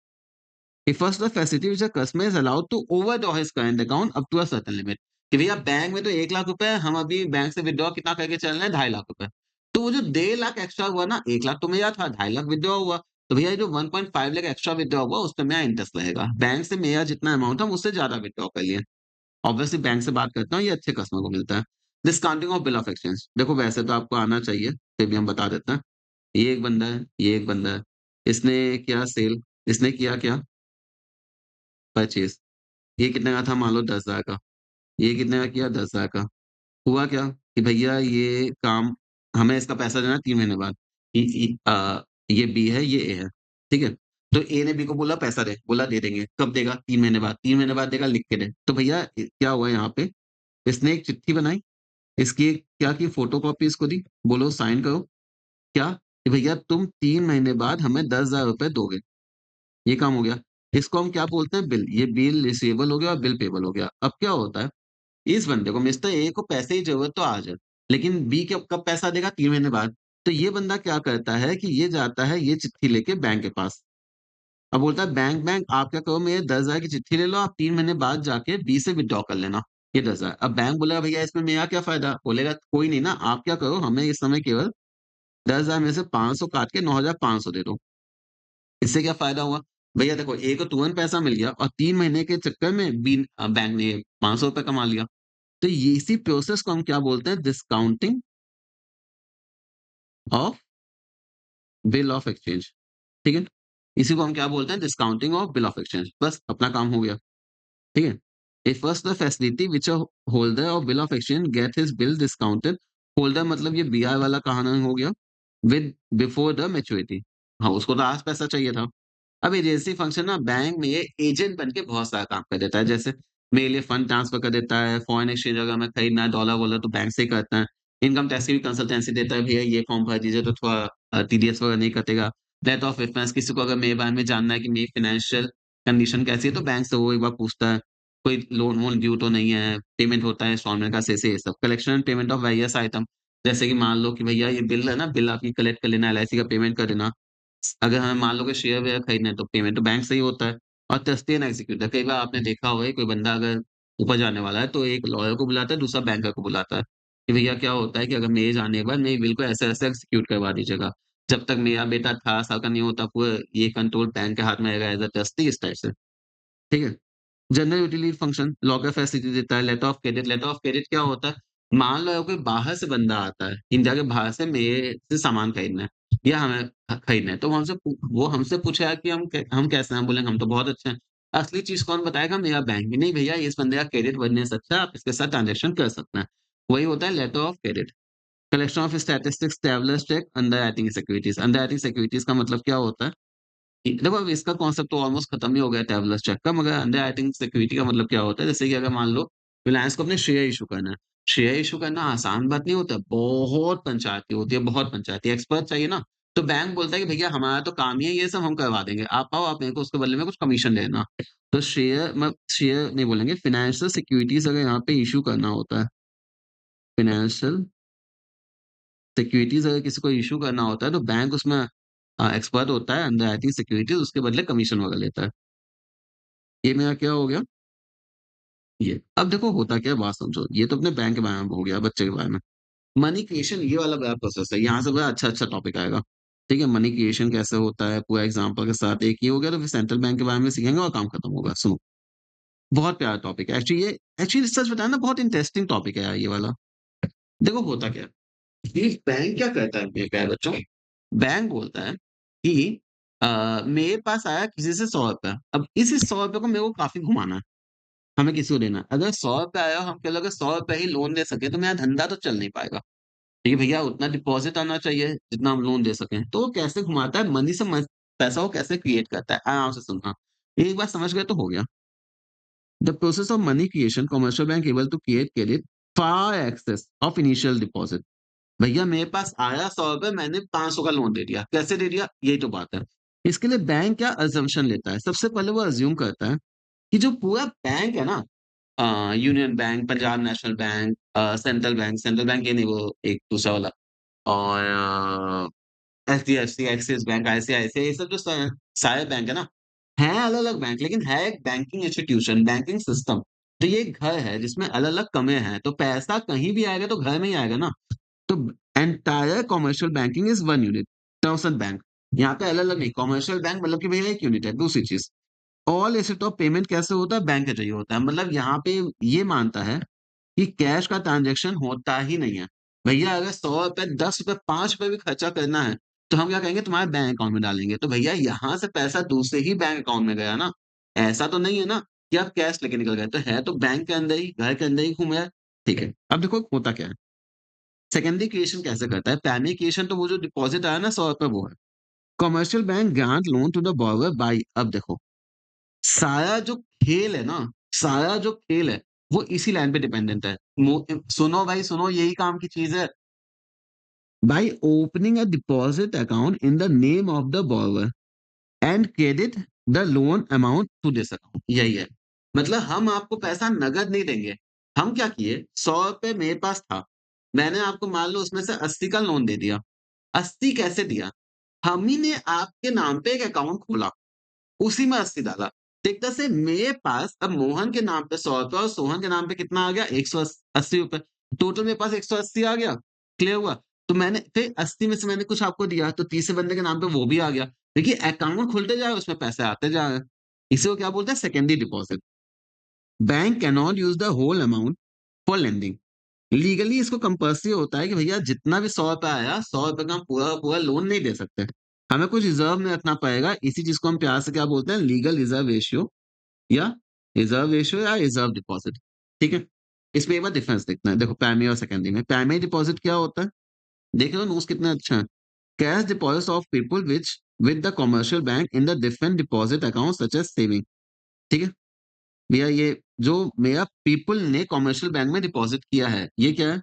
It was the facility which the customer is allowed to overdraw his current account up to a certain limit। कि भैया बैंक में तो 1 लाख रुपए है, हम अभी बैंक से विथड्रॉ कितना करके चल रहे हैं, 2.5 लाख रुपए। तो वो जो 1.5 लाख एक्स्ट्रा हुआ ना, 1 लाख तो मेरा था, 2.5 लाख विथड्रॉ हुआ। तो भैया ये जो 1.5 लाख एक्स्ट्रा विथड्रॉ हुआ, उस पे मेरा इंटरेस्ट लगेगा। बैंक से मेरा जितना अमाउंट था, मुझसे ज़्यादा विथड्रॉ कर लिए। ऑब्वियसली बैंक से बात करता हूँ, ये अच्छे कस्टमर को मिलता है। Discounting of bill of exchange. देखो वैसे तो आपको आना चाहिए, फिर भी हम बता देते हैं। ये एक बंदा है, ये एक बंदा है। इसने किया सेल, इसने किया क्या? परचेज़। ये कितने का था? मान लो 10,000 का। ये कितने का किया? 10,000 का। हुआ क्या कि भैया ये काम हमें इसका पैसा देना है 3 महीने बाद। ये बी है, ये ए है। ठीक है? तो ए ने बी को बोला पैसा दे, बोला दे देंगे। कब देगा? 3 महीने बाद। 3 महीने बाद देगा लिख के दे। तो भैया क्या हुआ यहाँ पे? इसने एक चिट्ठी बनाई, इसकी क्या की फ़ोटोकॉपी इसको दी, बोलो साइन करो। क्या? कि भैया तुम 3 महीने बाद हमें ₹10,000 दोगे। ये काम हो गया। इसको हम क्या बोलते हैं? बिल। ये बिल रिसीवेबल हो गया और बिल पेएबल हो गया। अब क्या होता है इस बंदे को मिस्टर ए को पैसे की ज़रूरत तो आज है, लेकिन बी कब कब पैसा देगा 3 महीने बाद। तो ये बंदा क्या करता है कि ये जाता है ये चिट्ठी लेके बैंक के पास। अब बोलता है बैंक आप क्या करो मेरे 10,000 की चिट्ठी ले लो, आप 3 महीने बाद जाके बी से विथड्रॉ कर लेना ये 10,000। अब बैंक बोलेगा भैया इसमें मेरा क्या फ़ायदा? बोलेगा कोई नहीं ना, आप क्या करो हमें इस समय केवल 10,000 में से 500 काट के 9,500 दे दो। इससे क्या फ़ायदा हुआ? भैया देखो, ए को तुरंत पैसा मिल गया और 3 महीने के चक्कर में बैंक ने ₹500 कमा लिया। तो ये इसी प्रोसेस को हम क्या बोलते हैं? Discounting of bill of exchange, ठीक है? इसी को हम क्या बोलते हैं? Discounting of bill of exchange. बस अपना काम हो गया, ठीक है? It was the facility which a holder of bill of exchange get his bill discounted. Holder मतलब ये बीआर वाला कहाना हो गया, विद बिफोर द मैच्योरिटी। हाँ, उसको तो आज पैसा चाहिए था। अब एजेंसी फंक्शन ना बैंक में ये एजेंट बन के बहुत सारा काम कर देता है। जैसे मेरे लिए फंड ट्रांसफर कर देता है, फॉरेन एक्सचेंज अगर हमें खरीदना है डॉलर-वॉलर तो बैंक से ही करता है। इनकम टैक्स की भी कंसल्टेंसी देता है, भैया ये फॉर्म भर दीजिए तो थोड़ा टीडीएस वगैरह नहीं कटेगा। लेटर ऑफ रेफरेंस किसी को अगर मेरे बारे में जानना है कि मेरी फाइनेंशियल कंडीशन कैसी है तो बैंक से वो एक बार पूछता है। कोई लोन-वोन ड्यू तो नहीं है, पेमेंट होता है इंस्टॉलमेंट का ऐसे-ऐसे ये सब। Collection and payment of various item, जैसे कि मान लो कि भैया ये बिल है ना, बिल आपकी कलेक्ट कर लेना, एलआईसी का पेमेंट कर देना। अगर हमें मान लो कि शेयर-वेयर खरीदना है तो पेमेंट तो बैंक से ही होता है। और ट्रस्टी एंड एग्जीक्यूटर, कई बार आपने देखा होगा कि कोई बंदा अगर ऊपर जाने वाला है तो एक लॉयर को बुलाता है, दूसरा बैंकर को बुलाता है, कि भैया क्या होता है कि अगर मेरे जाने के बाद मेरी बिल को ऐसे-ऐसे एग्जीक्यूट करवा दीजिएगा। जब तक मेरा बेटा 18 साल का नहीं होता पूरा ये कंट्रोल बैंक के हाथ में रहेगा एज़ अ ट्रस्टी, इस टाइप से, ठीक है? General utility function locker facility देता है। लेटर ऑफ क्रेडिट क्या होता है? मान लो कोई बाहर से बंदा आता है, इंडिया के बाहर से मेरे से सामान खरीदना है या हमें खरीदना है, तो वो हमसे पूछेगा कि हम कैसे हैं? हम बोलेंगे हम तो बहुत अच्छे हैं। असली चीज़ कौन बताएगा? मेरा बैंक। नहीं भैया, इस बंदे का क्रेडिट वर्तने से अच्छा है, आप इसके साथ ट्रांज़ैक्शन कर सकते हैं। वही होता है letter of credit. Collection of statistics travellers cheque underwriting securities. Underwriting securities का मतलब क्या होता है? देखो अब इसका कॉन्सेप्ट तो ऑलमोस्ट खत्म ही हो गया ट्रैवलर्स चेक का, मगर अंडरराइटिंग सिक्योरिटी का मतलब क्या होता है? जैसे कि अगर मान लो रिलायंस को अपने शेयर इश्यू करना है। शेयर इश्यू करना आसान बात नहीं होता, बहुत पंचायती होती है, बहुत पंचायती। एक्सपर्ट चाहिए ना, तो बैंक बोलता है कि भैया हमारा तो काम ही है ये सब, हम करवा देंगे। आप आओ, आप मेरे को उसके बदले में कुछ कमीशन देना। तो शेयर नहीं बोलेंगे, फाइनेंशियल सिक्योरिटीज़ अगर यहाँ पे इश्यू करना होता है, फाइनेंशियल सिक्योरिटीज़ अगर किसी को इश्यू करना होता है, तो बैंक उसमें एक्सपर्ट होता है अंडरराइटिंग सिक्योरिटीज़, उसके बदले कमीशन वगैरह लेता है। ये मेरा क्या हो गया? ये। अब देखो होता क्या है बात समझो, ये तो अपने बैंक के बारे में हो गया, बच्चे के बारे में। मनी क्रिएशन ये वाला बड़ा प्रोसेस है, यहाँ से बड़ा अच्छा-अच्छा टॉपिक आएगा। ठीक है? मनी क्रिएशन कैसे होता है, पूरा एग्ज़ाम्पल के साथ एक ये हो गया, तो फिर सेंट्रल बैंक के बारे में सीखेंगे और काम खत्म होगा। सुनो, बहुत प्यारा टॉपिक है। एक्चुअली सच बताएँ ना बहुत इंटरेस्टिंग टॉपिक है यार ये वाला। देखो होता क्या है, ये बैंक क्या करता है मेरे प्यारे बच्चों, बैंक बोलता है कि मेरे पास आया किसी से ₹100, अब इस ₹100 को मेरे को काफ़ी घुमाना है। हमें किसी को देना है। अगर ₹100 आया और हम कह लो अगर ₹100 ही लोन दे सके तो मेरा धंधा तो चल नहीं पाएगा। देखिए भैया उतना डिपॉज़िट आना चाहिए जितना हम लोन दे सकें। तो वो कैसे घुमाता है मनी से म पैसा वो कैसे क्रिएट करता है, आराम से सुनना। एक बार समझ गए तो हो गया। The process of money creation commercial bank able to create credit for access of initial deposit. भैया मेरे पास आया ₹100 मैंने 500 का लोन दे दिया। कैसे दे दिया? यही तो बात है। इसके लिए बैंक क्या असम्पशन लेता है? सबसे पहले वो अज़्यूम करता है कि जो पूरा बैंक है ना union bank, Punjab national bank central bank ये नहीं वो एक दूसरा वाला और एचडीएफसी, एक्सिस बैंक, आईसीआईसीआई ये सब जो सारे बैंक है ना, हैं अलग-अलग बैंक लेकिन है एक बैंकिंग इंस्टीट्यूशन, बैंकिंग सिस्टम। तो ये एक घर है जिसमें अलग-अलग कमरे हैं, तो पैसा कहीं भी आएगा तो घर में ही आएगा ना। तो entire commercial banking is one unit, terms and bank. यहाँ पे अलग-अलग नहीं, कमर्शियल बैंक मतलब कि भैया एक यूनिट है, दूसरी चीज़। ऑल एसेट ऑफ पेमेंट कैसे होता है? बैंक के ज़रिए होता है। मतलब यहाँ पे ये मानता है कि कैश का ट्रांज़ैक्शन होता ही नहीं है। भैया अगर ₹100 ₹10 ₹5 भी खर्चा करना है, तो हम क्या कहेंगे तुम्हारे बैंक अकाउंट में डालेंगे। तो भैया यहाँ से पैसा दूसरे ही बैंक अकाउंट में गया ना। ऐसा तो नहीं है ना कि आप कैश लेके निकल गए। तो है तो बैंक के अंदर ही, घर के अंदर ही घूम रहा है। ठीक है। अब देखो होता क्या है? सेकेंडरी क्रिएशन कैसे करता है? प्राइमरी क्रिएशन तो वो जो डिपॉज़िट आया ना ₹100 वो है। Commercial bank grant loan to the borrower by अब देखो सारा जो खेल है ना, सारा जो खेल है, वो इसी लाइन पे डिपेंडेंट है। सुनो भाई सुनो, यही काम की चीज़ है। By opening a deposit account in the name of the borrower and credit the loan amount to this account यही है। मतलब हम आपको पैसा नकद नहीं देंगे। हम क्या किए, ₹100 मेरे पास था। मैंने आपको मान लो उसमें से 80 का लोन दे दिया। 80 कैसे दिया? हम ही ने आपके नाम पे एक अकाउंट खोला। उसी में 80 डाला। तो एक तरह से मेरे पास अब मोहन के नाम पे ₹100 और सोहन के नाम पे कितना आ गया? ₹180 टोटल मेरे पास 180 आ गया। क्लियर हुआ? तो मैंने फिर 80 में से मैंने कुछ आपको दिया, तो तीसरे बंदे के नाम पे वो भी आ गया। देखिए अकाउंट खुलते जा रहा है, उसमें पैसे आते जा रहे हैं। इसी को क्या बोलते हैं? Secondary deposit. Bank can not use the whole amount for lending. Legally इसको कंपल्सरी होता है कि भैया जितना भी ₹100 आया, ₹100 का हम पूरा का पूरा लोन नहीं दे सकते। हमें कुछ रिज़र्व में रखना पड़ेगा। इसी चीज़ को हम प्यार से क्या बोलते हैं? लीगल रिज़र्व रेशियो या रिज़र्व डिपॉज़िट। ठीक है? इसमें एक बार डिफरेंस देखते हैं। देखो प्राइमरी और सेकेंडरी में। प्राइमरी डिपॉज़िट क्या होता है? देख रहे हो नोट्स कितने अच्छे हैं। Cash deposits of people which with the commercial bank in the different deposit accounts such as saving. ठीक है? भैया ये जो मेरा पीपल ने कमर्शियल बैंक में डिपॉज़िट किया है, ये क्या है?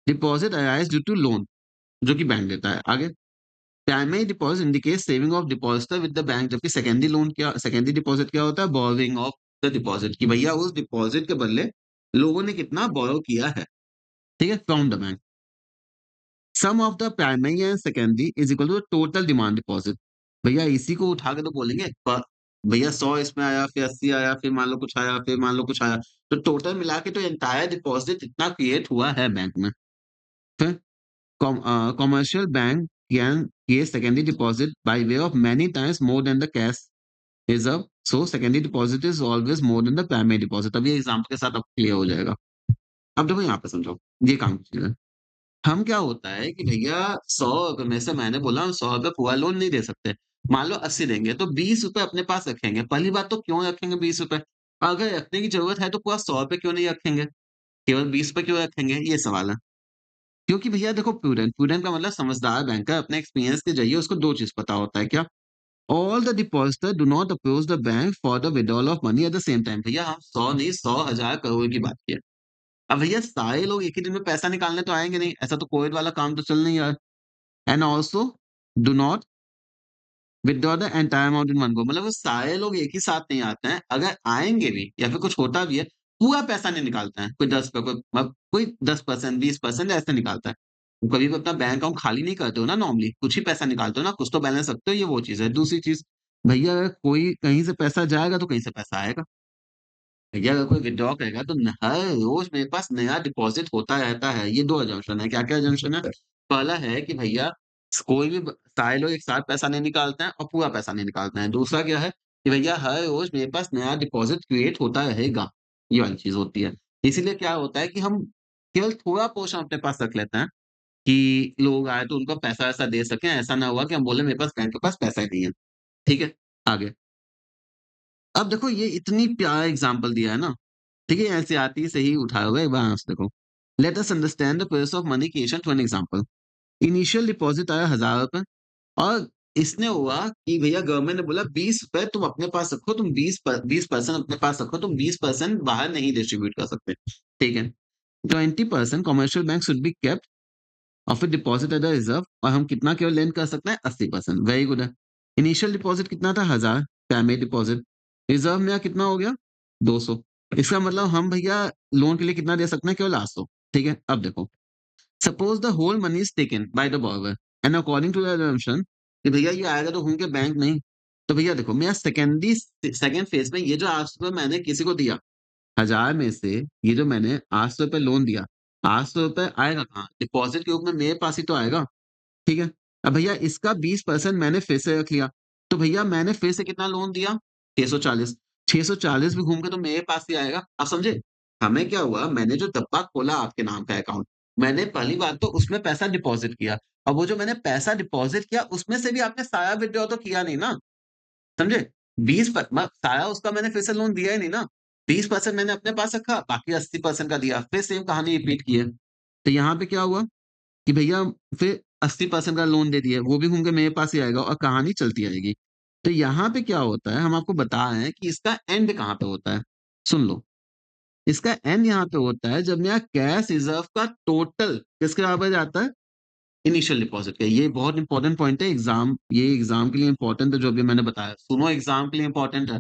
Deposit arise due to loan जो कि बैंक देता है। आगे primary deposit indicates saving of depositor with the bank, जबकि सेकेंडरी डिपॉज़िट क्या होता है? बोरोइंग ऑफ द डिपॉज़िट कि भैया उस डिपॉज़िट के बदले लोगों ने कितना बोरो किया है। ठीक है? From the bank. Sum of the primary and secondary is equal to total demand deposit. भैया इसी को उठा के तो बोलेंगे भैया 100 इसमें आया, फिर 80 आया, फिर मान लो कुछ आया, फिर मान लो कुछ आया, तो टोटल मिला के तो एंटायर डिपॉजिट इतना क्रिएट हुआ है बैंक में। फिर commercial bank can create secondary deposit by way of many times more than the cash reserve, so secondary deposit is always more than the primary deposit. अब ये एग्जाम्पल के साथ अब क्लियर हो जाएगा। अब देखो यहाँ पे समझो, ये काम कीजिए। हम क्या होता है कि भैया 100 अगर में से मैंने बोला हम ₹100 पूरा लोन नहीं दे सकते। मान लो 80 देंगे तो ₹20 अपने पास रखेंगे। पहली बात तो क्यों रखेंगे ₹20? अगर रखने की ज़रूरत है तो पूरा ₹100 क्यों नहीं रखेंगे? केवल ₹20 क्यों रखेंगे? ये सवाल है। क्योंकि भैया देखो प्रूडेंट का मतलब समझदार बैंकर अपने एक्सपीरियंस के ज़रिए उसको 2 चीज़ पता होता है क्या? All the depositor do not approach the bank for the withdrawal of money at the same time. भैया हम 100 नहीं 100 हज़ार करोड़ की बात की है। अब भैया सारे लोग एक ही दिन में पैसा निकालने तो आएँगे नहीं। ऐसा तो कोविड वाला काम तो चल नहीं रहा है। And also do not withdraw the entire amount in one go. मतलब वो सारे लोग एक ही साथ नहीं आते हैं। अगर आएँगे भी या फिर कुछ होता भी है, पूरा पैसा नहीं निकालते हैं। कोई 10 प प मतलब कोई 10% 20% ऐसे निकालता है। वो कभी भी अपना बैंक अकाउंट खाली नहीं करते हो ना नॉर्मली, कुछ ही पैसा निकालते हो ना, कुछ तो बैलेंस रखते हो, ये वो चीज़ है। दूसरी चीज़, भैया अगर कोई कहीं से पैसा जाएगा तो कहीं से पैसा आएगा। भैया अगर कोई विथड्रॉ करेगा तो हर रोज मेरे पास नया डिपॉजिट होता रहता है। ये 2 अजम्पशन है। क्या-क्या अजम्पशन है? पहला है कि भैया कोई भी सारे लोग एक साथ पैसा नहीं निकालते हैं और पूरा पैसा नहीं निकालते हैं। दूसरा क्या है कि भैया हर रोज मेरे पास नया डिपॉजिट क्रिएट होता रहेगा। ये वाली चीज़ होती है। इसीलिए क्या होता है कि हम केवल थोड़ा पोर्शन अपने पास रख लेते हैं कि लोग आए तो उनको पैसा-वैसा दे सकें। ऐसा ना हुआ कि हम बोले मेरे पास बैंक के पास पैसा ही नहीं है। ठीक है? आगे। अब देखो ये इतनी प्यारा एग्ज़ाम्पल दिया है ना, ठीक है? एनसीईआरटी से ही उठाया हुआ है, एक बार यहाँ से देखो। Let us understand the process of money creation through an example. Initial deposit आया ₹1000 और इसने हुआ कि भैया गवर्नमेंट ने बोला ₹20 तुम अपने पास रखो, तुम 20% अपने पास रखो, तुम 20% बाहर नहीं डिस्ट्रीब्यूट कर सकते। ठीक है? 20% commercial bank should be kept of a deposit at the reserve और हम कितना केवल लेंड कर सकते हैं? 80%। वेरी गुड है। इनिशियल डिपॉज़िट कितना था? 1000 प्राइमरी डिपॉज़िट। रिज़र्व में कितना हो गया? 200। इसका मतलब हम भैया लोन के लिए कितना दे सकते हैं? केवल 800। ठीक है? अब देखो, suppose the whole money is taken by the borrower and according to the assumption कि भैया ये आएगा तो होंगे बैंक नहीं। तो भैया देखो मेरा सेकंड फेज़ में ये जो ₹800 मैंने किसी को दिया, 1000 में से ये जो मैंने ₹800 लोन दिया, ₹800 आएगा कहाँ? डिपॉज़िट के रूप में मेरे पास ही तो आएगा। ठीक है? अब भैया इसका 20% मैंने फिर से रख लिया। तो भैया मैंने फिर से कितना लोन दिया? 640। 640 भी घूम के तो मेरे पास ही आएगा। आप समझे? हमें क्या हुआ, मैंने जो डब्बा खोला आपके नाम का अकाउंट, मैंने पहली बात तो उसमें पैसा डिपॉज़िट किया। अब वो जो मैंने पैसा डिपॉज़िट किया उसमें से भी आपने सारा विथड्रॉ तो किया नहीं ना, समझे? 20 प म सारा उसका मैंने फिर से लोन दिया ही नहीं ना। 20% मैंने अपने पास रखा, बाकी 80% का दिया। फिर सेम कहानी रिपीट की है। तो यहाँ पे क्या हुआ कि भैया फिर 80% का लोन दे दिया, वो भी घूम के मेरे पास ही आएगा और कहानी चलती रहेगी। तो यहाँ पे क्या होता है, हम आपको बता रहे हैं कि इसका एंड कहाँ पे होता है। सुन लो, इसका एंड यहाँ पे होता है जब मेरा कैश रिज़र्व का टोटल किसके बराबर जाता है? इनिशियल डिपॉज़िट का। ये बहुत इंपॉर्टेंट पॉइंट है, ये एग्ज़ाम के लिए इंपॉर्टेंट है जो अभी मैंने बताया। सुनो एग्ज़ाम के लिए इंपॉर्टेंट है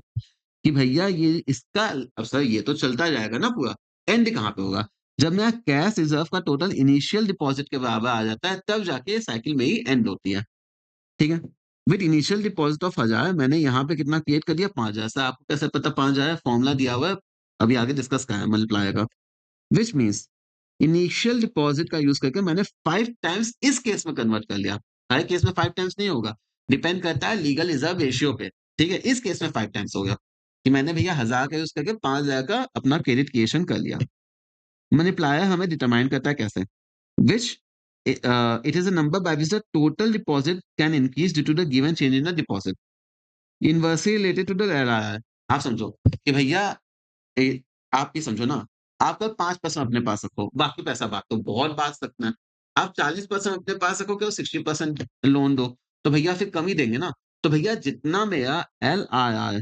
कि भैया ये इसका अब सर ये तो चलता जाएगा ना पूरा, एंड कहाँ पे होगा? जब मेरा कैश रिज़र्व का टोटल इनिशियल डिपॉज़िट के बराबर आ जाता है, तब जाके ये साइकिल मेरी एंड होती है। ठीक है? विथ इनिशियल डिपॉज़िट ऑफ 1000 मैंने यहाँ पे कितना क्रिएट कर दिया? 5000। सर आपको कैसे पता 5000 है? फॉर्मूला दिया हुआ है, अभी आगे डिस्कस करें मल्टीप्लाई का। व्हिच मीन्स इनिशियल डिपॉज़िट का यूज़ करके मैंने 5 टाइम्स इस केस में कन्वर्ट कर लिया। हर केस में 5 टाइम्स नहीं होगा, डिपेंड करता है लीगल रिज़र्व रेशियो पे, ठीक है? इस केस में 5 टाइम्स हो गया, कि मैंने भैया 1000 का यूज़ करके 5000 का अपना क्रेडिट क्रिएशन कर लिया। मल्टीप्लायर हमें डिटरमाइन करता है कैसे? Which it is a number by which the total deposit can increase due to the given change in the deposit. Inversely related to the LRR. आप समझो कि भैया ए, आप ये समझो ना, आप कल 5% अपने पास रखो, बाकी पैसा बाँट दो, बहुत बाँट सकते हैं। आप 40% अपने पास रखोगे और 60% लोन दो, तो भैया फिर कम ही देंगे ना। तो भैया जितना मेरा एलआरआर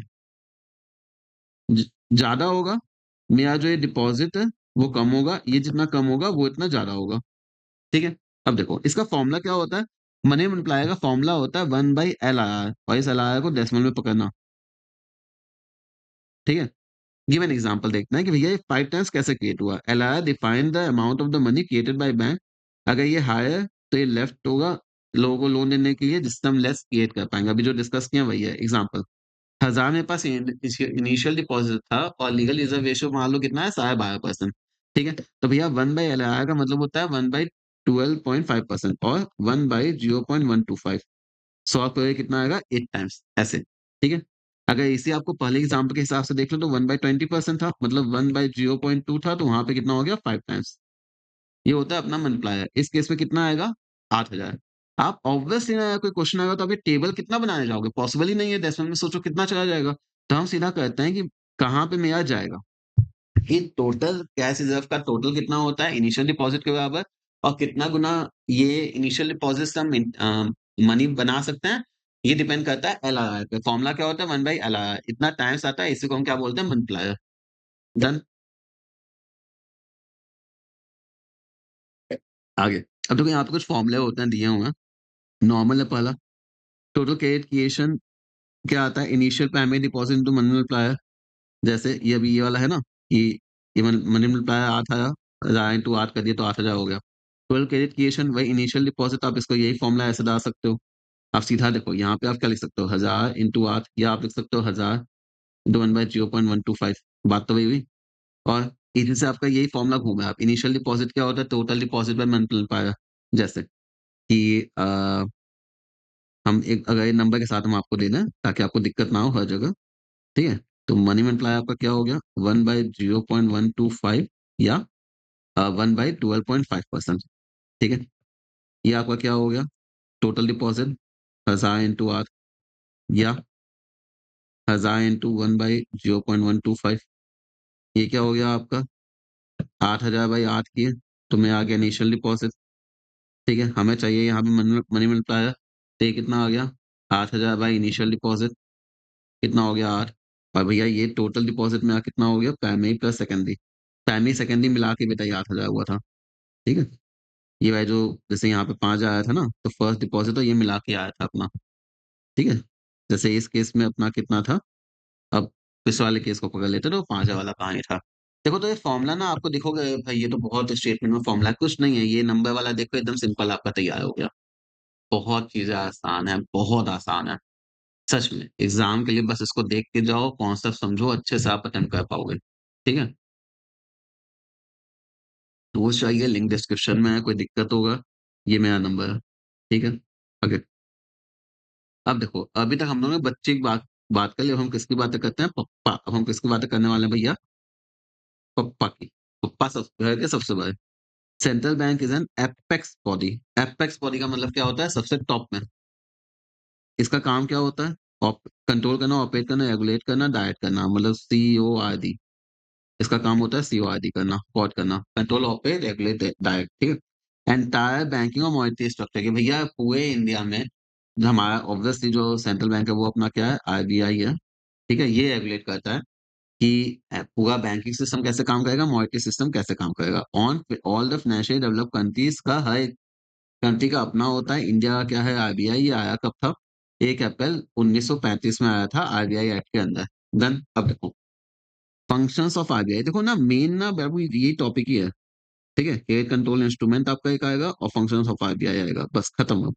ज ज़्यादा होगा, मेरा जो ये डिपॉज़िट है, वो कम होगा, ये जितना कम होगा, वो इतना ज़्यादा होगा, ठीक है? अब देखो, इसका फ़ॉर्मूला क्या होता है? मनी मल्टीप्लायर का फ़ॉर्मूला होता है 1 बाई एलआरआर और इस एलआरआर को डेसिमल में पकड़ना, ठीक है? गिव एन एग्जांपल देखते हैं कि भैया ये 5 टाइम्स कैसे क्रिएट हुआ। LRR define the amount of the money created by bank. अगर ये हाई है तो ये लेफ्ट होगा लोगों को लोन देने के लिए जिससे हम लेस क्रिएट कर पाएंगे। अभी जो डिस्कस किया वही है। एग्जांपल 1000 मेरे पास इनिशियल डिपॉजिट था और लीगल रिजर्व रेशियो मान लो कितना है 12.5%, ठीक है? तो भैया 1 बाई एलआरआर का मतलब होता है 1 बाई 12.5% और 1 बाई 0.125। 100 पे कितना आएगा 8 टाइम्स ऐसे, ठीक है? अगर इसे आपको पहले एग्ज़ाम्पल के हिसाब से देख लो तो 1/20% था, मतलब 1/0.2 था, तो वहाँ पे कितना हो गया 5 टाइम्स। ये होता है अपना मल्टीप्लायर। इस केस में कितना आएगा 8000। आप ऑब्वियसली ना कोई क्वेश्चन आएगा तो आप ये टेबल कितना बनाने जाओगे? पॉसिबल ही नहीं है, डेसिमल में सोचो कितना चला जाएगा? तो हम सीधा कहते हैं कि कहाँ पे मेरा जाएगा? कि टोटल कैश रिज़र्व का टोटल कितना होता है इनिशियल डिपॉज़िट के बराबर और कितना गुना ये इनिशियल डिपॉज़िट से हम मनी बना सकते हैं, ये डिपेंड करता है एलआरआर पे। फ़ॉर्मूला क्या होता है 1 बाई एलआरआर इतना टाइम्स आता है, इसी को हम क्या बोलते हैं मल्टीप्लायर। डन। आगे। अब देखो यहाँ पे कुछ फ़ॉर्मूले होते हैं, दिए हुए हैं। नॉर्मल है पहला, टोटल क्रेडिट क्रिएशन क्या आता है initial primary deposit into money multiplier. जैसे ये अभी ये वाला है ना कि ये मनी मल्टीप्लायर 8 आया, 1000 इंटू 8 कर दिए तो 8000 हो गया। टोटल क्रेडिट क्रिएशन वही इनिशियल डिपॉज़िट आप इसको यही फ़ॉर्मूला ऐसे डाल सकते हो। आप सीधा देखो यहाँ पे आप क्या लिख सकते हो 1000 इंटू 8 या आप लिख सकते हो 1000 इंटू 1 बाई 0.125। बात तो वही हुई और इधर से आपका यही फ़ॉर्मूला घूमा है। आप इनिशियल डिपॉज़िट क्या होता है टोटल डिपॉज़िट बाय मल्टीप्लायर। जैसे कि हम एक अगर ये नंबर के साथ हम आपको दे दें ताकि आपको दिक्कत ना हो हर जगह, ठीक है? तो मनी मल्टीप्लायर आपका क्या हो गया 1 बाई 0.125 या 1 बाई 12.5%, ठीक है? ये आपका क्या हो गया टोटल डिपॉज़िट 1000 इंटू 8 या 1000 इंटू 1 बाई 0.125। ये क्या हो गया आपका 8000 बाई 8 किए, तो मैं आ गया इनिशियल डिपॉज़िट, ठीक है? हमें चाहिए यहाँ पे मनी मनी मल्टीप्लायर, तो ये कितना आ गया 8000 बाई इनिशियल डिपॉज़िट कितना हो गया 8 और भैया ये टोटल डिपॉज़िट मेरा कितना हो गया primary plus secondary. Primary secondary मिला के बेटा ये 8000 हुआ था, ठीक है? ये वाला जो जैसे यहाँ पे 5000 आया था ना, तो फर्स्ट डिपॉज़िट तो ये मिला के आया था अपना, ठीक है? जैसे इस केस में अपना कितना था अब इस वाले केस को पकड़ लेते तो 5000 वाला कहाँ ही था। देखो तो ये फ़ॉर्मूला ना आपको दिखोगे भाई ये तो बहुत स्टेटमेंट में फ़ॉर्मूला है, कुछ नहीं है, ये नंबर वाला देखो एकदम सिंपल आपका तैयार हो गया। बहुत चीज़ें आसान है, बहुत आसान है, सच में। एग्ज़ाम के लिए बस इसको देख के जाओ, कॉन्सेप्ट समझो, अच्छे से आप अटेम्प्ट कर पाओगे। ठीक है? नोट्स चाहिए लिंक डिस्क्रिप्शन में है, कोई दिक्कत होगा, ये मेरा नंबर है। ठीक है? ओके। अब देखो, अभी तक हम लोगों ने बच्चे की बात बात कर ली, अब हम किसकी बातें करते हैं? पप्पा। अब हम किसकी बातें करने वाले हैं भैया? पप्पा की। पप्पा घर के सबसे बड़े। Central bank is an apex body. Apex body का मतलब क्या होता है? सबसे टॉप में। इसका काम क्या होता है? कंट्रोल करना, ऑपरेट करना, रेगुलेट करना, डायरेक्ट करना मतलब सीईओ आदि। इसका काम होता है सीईओ आदि करना, कोऑर्ड करना, कंट्रोल, ऑपरेट, रेगुलेट, डायरेक्ट, ठीक है? एंटायर बैंकिंग और मॉनेटरी स्ट्रक्चर कि भैया पूरे इंडिया में जो हमारा ऑब्वियसली जो सेंट्रल बैंक है वो अपना क्या है? आरबीआई है, ठीक है? ये रेगुलेट करता है कि पूरा बैंकिंग सिस्टम कैसे काम करेगा, मॉनेटरी सिस्टम कैसे काम करेगा। On all the financially developed countries का हर एक कंट्री का अपना होता है। इंडिया का क्या है आरबीआई, ये आया कब था? 1 अप्रैल 1935 में आया था आरबीआई एक्ट के अंदर। देन अब देखो फंक्शंस ऑफ आरबीआई देखो ना मेन ना बाबू यही टॉपिक ही है, ठीक है? क्रेडिट कंट्रोल इंस्ट्रूमेंट आपका एक आएगा और फंक्शंस ऑफ आरबीआई आएगा, बस खत्म अब।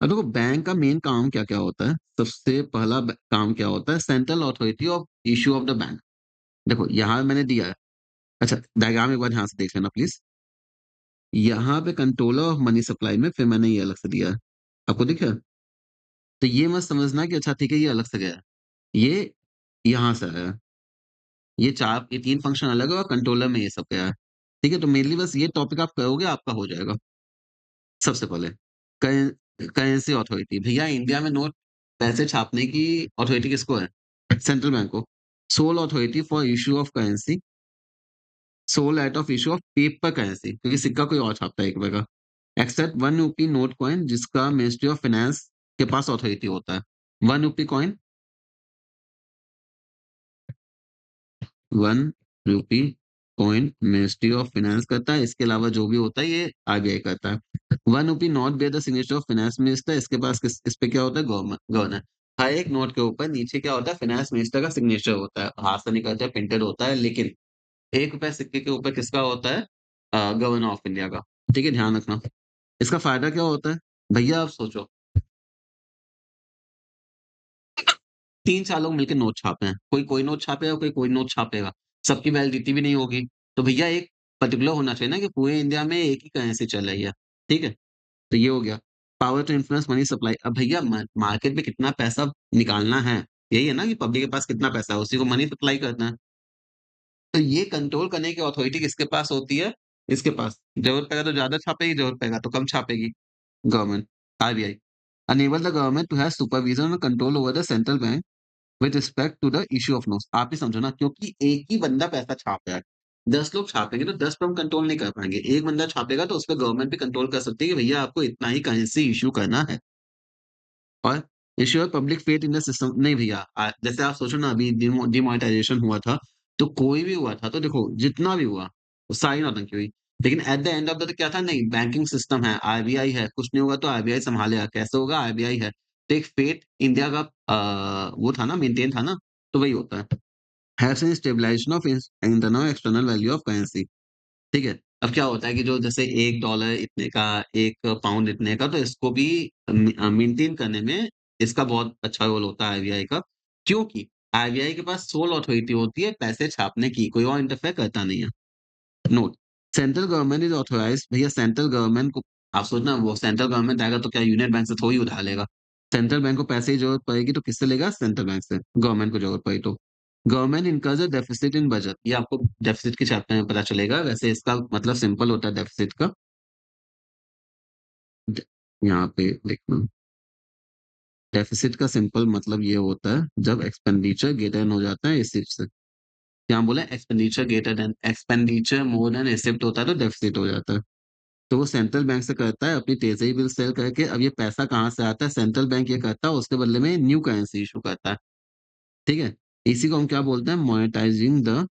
अब देखो बैंक का मेन काम क्या-क्या होता है? सबसे पहला काम क्या होता है? Central authority of issue of the bank. देखो यहाँ मैंने दिया है। अच्छा डायग्राम एक बार ध्यान से देख लेना प्लीज़। यहाँ पे कंट्रोलर ऑफ मनी सप्लाई में फिर मैंने ये अलग से दिया है। आपको दिख रहा है? तो ये मत समझना कि अच्छा ठीक है ये अलग से गया है। ये यहाँ से आया है। ये 3 फंक्शन अलग है और कंट्रोलर में ये सब गया है। ठीक है? तो मेनली बस ये टॉपिक आप करोगे आपका हो जाएगा। सबसे पहले करेंसी अथॉरिटी भैया इंडिया में नोट पैसे छापने की अथॉरिटी किसको है? सेंट्रल बैंक को। Sole authority for issue of currency, sole right of issue of paper currency क्योंकि सिक्का कोई और छापता है ₹1 का। एक्सेप्ट 1 रूपी नोट कॉइन जिसका मिनिस्ट्री ऑफ फाइनेंस के पास अथॉरिटी होता है। 1 रूपी कॉइन 1 रूपी कॉइन मिनिस्ट्री ऑफ फाइनेंस करता है, इसके अलावा जो भी होता है ये आरबीआई करता है। 1 rupee note bear the signature of finance minister, इसके पास इस पे क्या होता है? गवर्नर। हर एक नोट के ऊपर नीचे क्या होता है? फाइनेंस मिनिस्टर का सिग्नेचर होता है, हाथ से निकलता है, प्रिंटेड होता है, लेकिन ₹1 सिक्के के ऊपर किसका होता है? गवर्नर ऑफ इंडिया का। ठीक है, ध्यान रखना। इसका फायदा क्या होता है? भैया आप सोचो 3-4 लोग मिलके नोट छापे हैं। कोई नोट छापेगा, कोई नोट छापेगा। सबकी वैलिडिटी भी नहीं होगी। तो भैया एक पर्टिकुलर होना चाहिए ना कि पूरे इंडिया में एक ही करेंसी चल रही है। ठीक है? तो ये हो गया। Power to influence money supply. अब भैया मार्केट में कितना पैसा निकालना है, यही है ना कि पब्लिक के पास कितना पैसा है, उसी को मनी सप्लाई करना है। तो ये कंट्रोल करने की अथॉरिटी किसके पास होती है? इसके पास। ज़रूरत पड़ेगा तो ज़्यादा छापेगी, ज़रूरत पड़ेगा तो कम छापेगी। Government, RBI. Enable the government to have supervision and control over the central bank with respect to the issue of notes. आप ही समझो ना क्योंकि एक ही बंदा पैसा छाप रहा है। 10 लोग छापेंगे तो 10 पे हम कंट्रोल नहीं कर पाएँगे। एक बंदा छापेगा तो उसपे गवर्नमेंट भी कंट्रोल कर सकती है कि भैया आपको इतना ही करेंसी इश्यू करना है। और assure public faith in the system. नहीं भैया जैसे आप सोचो ना अभी डिमोनेटाइजेशन हुआ था, तो कोई भी हुआ था तो देखो जितना भी हुआ, वो सारी नौटंकी हुई। लेकिन at the end of the day क्या था? नहीं बैंकिंग सिस्टम है, आरबीआई है, कुछ नहीं होगा तो आरबीआई सँभालेगा। कैसे होगा? आरबीआई है। तो एक फेथ इंडिया का वो था ना मेंटेन था ना, तो वही होता है। Have seen stabilisation of internal external value of currency. ठीक है? अब क्या होता है कि जो जैसे $1 इतने का, 1 पाउंड इतने का, तो इसको भी मेंटेन करने में इसका बहुत अच्छा रोल होता है आरबीआई का। क्योंकि आरबीआई के पास सोल अथॉरिटी होती है पैसे छापने की, कोई और इंटरफेयर करता नहीं है। Note, central government is authorised. भैया सेंट्रल गवर्नमेंट को आप सोचना वो सेंट्रल गवर्नमेंट आएगा तो क्या यूनियन बैंक से थोड़ी उधार लेगा। सेंट्रल बैंक को पैसे की ज़रूरत पड़ेगी तो किससे लेगा? सेंट्रल बैंक से, गवर्नमेंट को ज़रूरत पड़ी तो। Government incurs a deficit in budget. ये आपको डेफिसिट के चैप्टर में पता चलेगा। वैसे इसका मतलब सिंपल होता है डेफिसिट का। ड यहाँ पे देखना, डेफिसिट का सिंपल मतलब ये होता है जब एक्सपेंडिचर ग्रेटर देन हो जाता है रिसीप्ट से। यहाँ बोला एक्सपेंडिचर मोर देन रिसीप्ट होता है तो डेफिसिट हो जाता है। तो वो सेंट्रल बैंक से करता है अपनी ट्रेज़री बिल सेल करके। अब ये पैसा कहाँ से आता है? सेंट्रल बैंक ये करता है, उसके बदले में न्यू करेंसी इश्यू करता है। ठीक है? इसी को हम क्या बोलते हैं? मोनेटाइजिंग द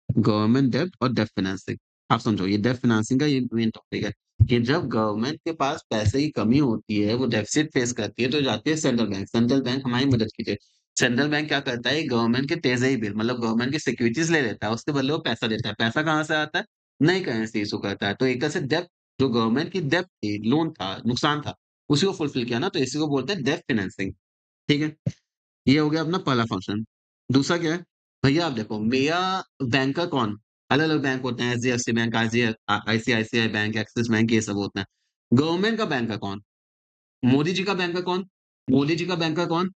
गवर्नमेंट डेब्ट और डेब्ट फाइनेंसिंग। आप समझो ये डेब्ट फाइनेंसिंग का ये मेन टॉपिक है कि जब गवर्नमेंट के पास पैसे की कमी होती है, वो डेफिसिट फेस करती है तो जाती है सेंट्रल बैंक। सेंट्रल बैंक हमारी मदद कीजिए। सेंट्रल बैंक क्या करता है? गवर्नमेंट के ट्रेज़री बिल मतलब गवर्नमेंट की सिक्योरिटीज़ ले लेता है, उसके बदले वो पैसा देता है। पैसा कहाँ से आता है? नई करेंसी इश्यू करता है। तो एक तरह से डेब्ट जो गवर्नमेंट की डेब्ट थी, लोन था, नुकसान था, उसी को फुलफिल किया ना, तो इसी को बोलते हैं डेब्ट फाइनेंसिंग। ठीक है? ये हो गया अपना पहला फंक्शन। दूसरा क्या है? भैया आप देखो मेरा बैंकर कौन? अलग-अलग बैंक होते हैं, HDFC bank, ICICI bank, axis bank ये सब होते हैं। गवर्नमेंट का बैंकर कौन? मोदी जी का बैंकर कौन? मोदी जी का बैंकर कौन?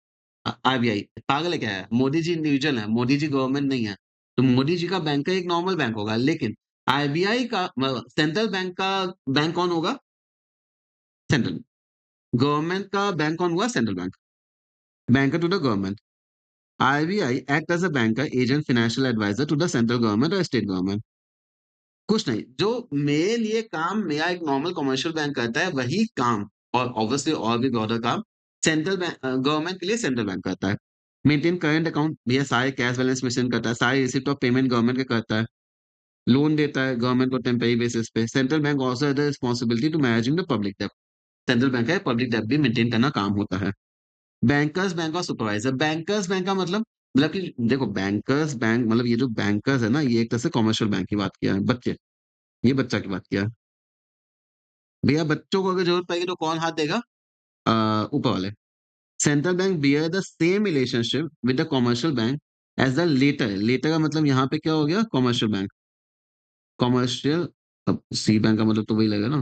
आरबीआई। पागल है क्या है? मोदी जी इंडिविजुअल हैं, मोदी जी गवर्नमेंट नहीं है। तो मोदी जी का बैंकर एक नॉर्मल बैंक होगा, लेकिन आरबीआई का सेंट्रल बैंक का बैंक कौन होगा? सेंट्रल। गवर्नमेंट का बैंक कौन हुआ? Central bank. Banker to the government. RBI act as a banker, agent, financial advisor to the central government or state government। कुछ नहीं, जो मेरे लिए काम मेरा एक नॉर्मल कमर्शियल बैंक करता है, वही काम और ऑब्वियसली और भी ब्रॉडर काम सेंट्रल बैंक गवर्नमेंट के लिए सेंट्रल बैंक करता है। मेंटेन करंट अकाउंट भैया सारे कैश बैलेंस मेंटेन करता है, सारे रिसिप्ट ऑफ पेमेंट गवर्नमेंट के करता है। लोन देता है गवर्नमेंट को टेम्परेरी बेसिस पे। Central bank also has the responsibility to managing the public डेब्ट। सेंट्रल बैंक है पब्लिक डेब्ट भी मेंटेन करना काम होता है। बैंकर्स बैंक और सुपरवाइजर। बैंकर्स बैंक का मतलब कि देखो बैंकर्स बैंक मतलब ये जो बैंकर्स है ना, ये एक तरह से कमर्शियल बैंक की बात किया है, बच्चे, ये बच्चा की बात किया है। भैया बच्चों को अगर जरूरत पड़ेगी तो कौन हाथ देगा? ऊपर वाले। Central bank bear the same relationship with the commercial bank as the latter. Latter का मतलब यहाँ पे क्या हो गया? Commercial bank. कमर्शियल अब सी बैंक का मतलब तो वही लगेगा ना,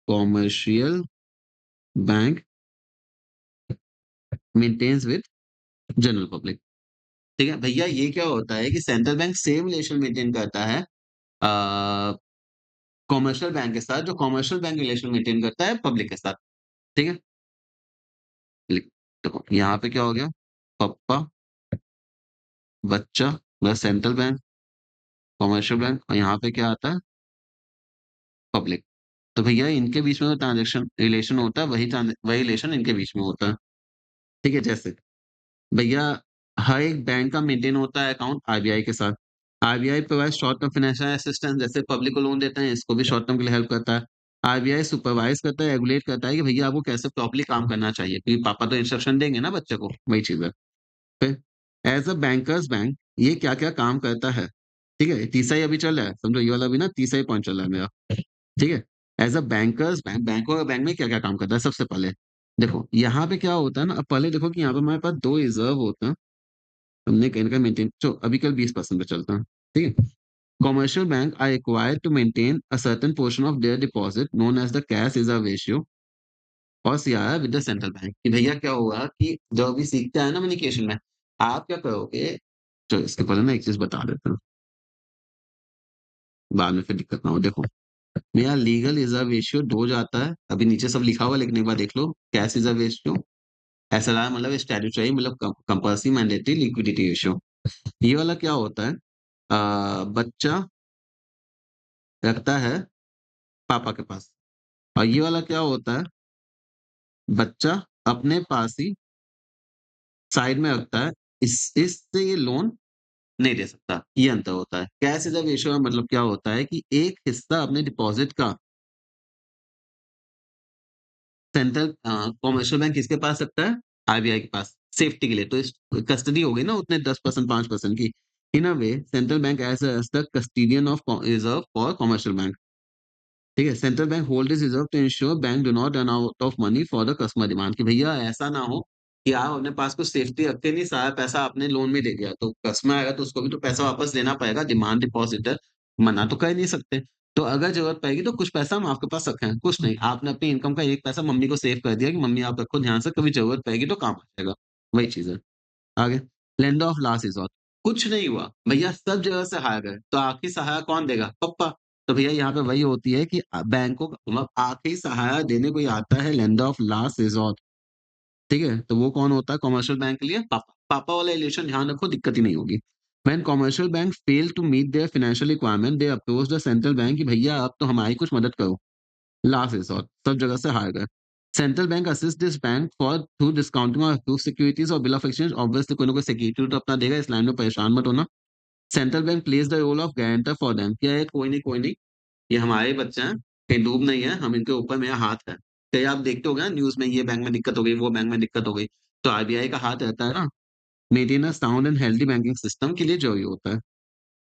commercial bank maintains with general public. ठीक है भैया, ये क्या होता है कि central bank same relation maintain करता है कॉमर्शियल बैंक के साथ, जो कॉमर्शियल बैंक रिलेशन मेंटेन करता है पब्लिक के साथ। ठीक है, देखो यहाँ पे क्या हो गया, पप्पा बच्चा plus central bank commercial bank, और यहाँ पे क्या आता है, पब्लिक। तो भैया इनके बीच में जो ट्रांजेक्शन रिलेशन होता है, वही रिलेशन इनके बीच में होता है। ठीक है, जैसे भैया हर एक बैंक का मेंटेन होता है अकाउंट आरबीआई के साथ। RBI provide short term financial assistance, जैसे पब्लिक को लोन देते हैं, इसको भी शॉर्ट टर्म के लिए हेल्प करता है। आरबीआई सुपरवाइज करता है, रेगुलेट करता है कि भैया आपको कैसे प्रॉपर्ली काम करना चाहिए, क्योंकि पापा तो इंस्ट्रक्शन देंगे ना बच्चे को, वही चीज है। फिर एज अ बैंकर्स बैंक ये क्या क्या काम करता है, ठीक है, तीसरा ही अभी चल रहा है, समझो ये वाला भी ना तीसरा ही पॉइंट चल रहा है मेरा। ठीक है, एज अ बैंकर्स बैंक, बैंकों का बैंक में क्या क्या काम करता है, सबसे पहले देखो यहाँ पे क्या होता है ना, अब पहले देखो कि यहाँ पे हमारे पास दो रिजर्व होते हैं, हमने कहीं ना कहीं मेंटेन, तो अभी कल 20% पे चलता है। ठीक है, commercial bank are required to maintain a certain portion of their deposit known as the cash reserve ratio और CRR with the central bank. कि भैया क्या होगा कि जो अभी सीखते हैं ना कम्युनिकेशन में, आप क्या करोगे, तो इसके पहले ना एक चीज बता देता हूँ, बाद में फिर दिक्कत ना हो। देखो मेरा लीगल रिजर्व रेशियो 2 जाता है, अभी नीचे सब लिखा हुआ है, लेकिन एक बार देख लो, कैश रिजर्व रेशियो, एसएलआर मतलब स्टैट्यूटरी मतलब कंपल्सरी मैंडेटरी लिक्विडिटी रेशियो। ये वाला क्या होता है, बच्चा रखता है पापा के पास, और ये वाला क्या होता है, बच्चा अपने पास ही साइड में रखता है, इस इससे ये लोन नहीं दे सकता, ये अंतर होता है। कैश रिजर्व रेशियो का मतलब क्या होता है कि एक हिस्सा अपने डिपॉजिट का सेंट्रल कॉमर्शियल बैंक किसके पास रखता है, आरबीआई के पास, सेफ्टी के लिए, तो इस कस्टडी हो गई ना उतने 10% 5% की। In a way central bank as the custodian of reserve for commercial bank. ठीक है, central bank hold this reserve to ensure bank do not run out of money for the customer demand. कि भैया ऐसा ना हो कि आप अपने पास कुछ सेफ्टी रखते नहीं, सारा पैसा आपने लोन में दे दिया, तो कस्टमर आएगा तो उसको भी तो पैसा वापस देना पड़ेगा, डिमांड डिपॉजिटर मना तो कर नहीं सकते। तो अगर जरूरत पड़ेगी तो कुछ पैसा हम आपके पास रखें, कुछ नहीं, आपने अपनी इनकम का एक पैसा मम्मी को सेव कर दिया कि मम्मी आप रखो ध्यान से, कभी जरूरत पड़ेगी तो काम आ जाएगा, वही चीज है। आगे, लेंडर ऑफ लास्ट रिसॉर्ट, कुछ नहीं हुआ भैया, सब जगह से हार गए, तो आखिरी सहारा कौन देगा, पप्पा। तो भैया यहाँ पे वही होती है कि बैंकों का मतलब आखिरी सहारा देने को ही आता है लेंडर ऑफ लास्ट रिसॉर्ट। ठीक है, तो वो कौन होता है कमर्शियल बैंक के लिए, पापा। पापा वाला रिलेशन ध्यान रखो, दिक्कत ही नहीं होगी। When commercial bank fail to meet their financial requirement, they approach the central bank कि भैया आप तो हमारी कुछ मदद करो। लास्ट रिसॉर्ट, सब जगह से हार गए। Central bank assist this bank for through discounting of approved securities और बिल ऑफ एक्सचेंज, ऑब्वियसली कोई ना कोई सिक्योरिटी तो अपना देगा, इस लाइन में परेशान मत होना। Central bank plays the role of guarantor for them, क्या है, कोई नहीं, ये हमारे बच्चे हैं, कहीं डूब नहीं है, हम इनके ऊपर मेरा हाथ है। कहीं आप देखते हो ना न्यूज में, ये बैंक में दिक्कत हो गई, वो बैंक में दिक्कत हो गई, तो आरबीआई का हाथ रहता है ना, maintain a sound and healthy banking system के लिए जरूरी होता है।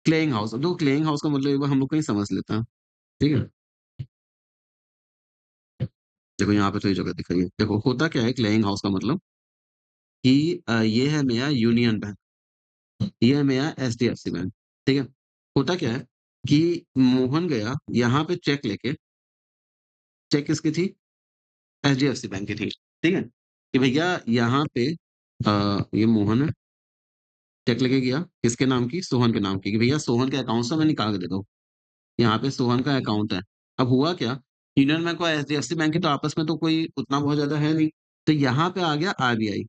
क्लेइंग हाउस, अब देखो क्लेइंग हाउस का मतलब एक बार हम लोग कहीं समझ लेते हैं। ठीक है, देखो यहाँ पे तो ये जगह दिख रही है, देखो होता क्या है क्लेइंग हाउस का मतलब कि ये है मेरा यूनियन बैंक, ये है मेरा एचडीएफसी बैंक। ठीक है, होता क्या है कि मोहन गया यहाँ पे चेक लेके, चेक किसकी थी, एचडीएफसी बैंक की थी। ठीक है, कि भैया यहाँ पे ये मोहन है, चेक लेके गया किसके नाम की, सोहन के नाम की, कि भैया सोहन के अकाउंट से मैं निकाल के दे दो, यहाँ पे सोहन का अकाउंट है। अब हुआ क्या, यूनियन बैंक और एचडीएफसी बैंक की तो आपस में तो कोई उतना बहुत ज्यादा है नहीं, तो यहाँ पे आ गया आरबीआई,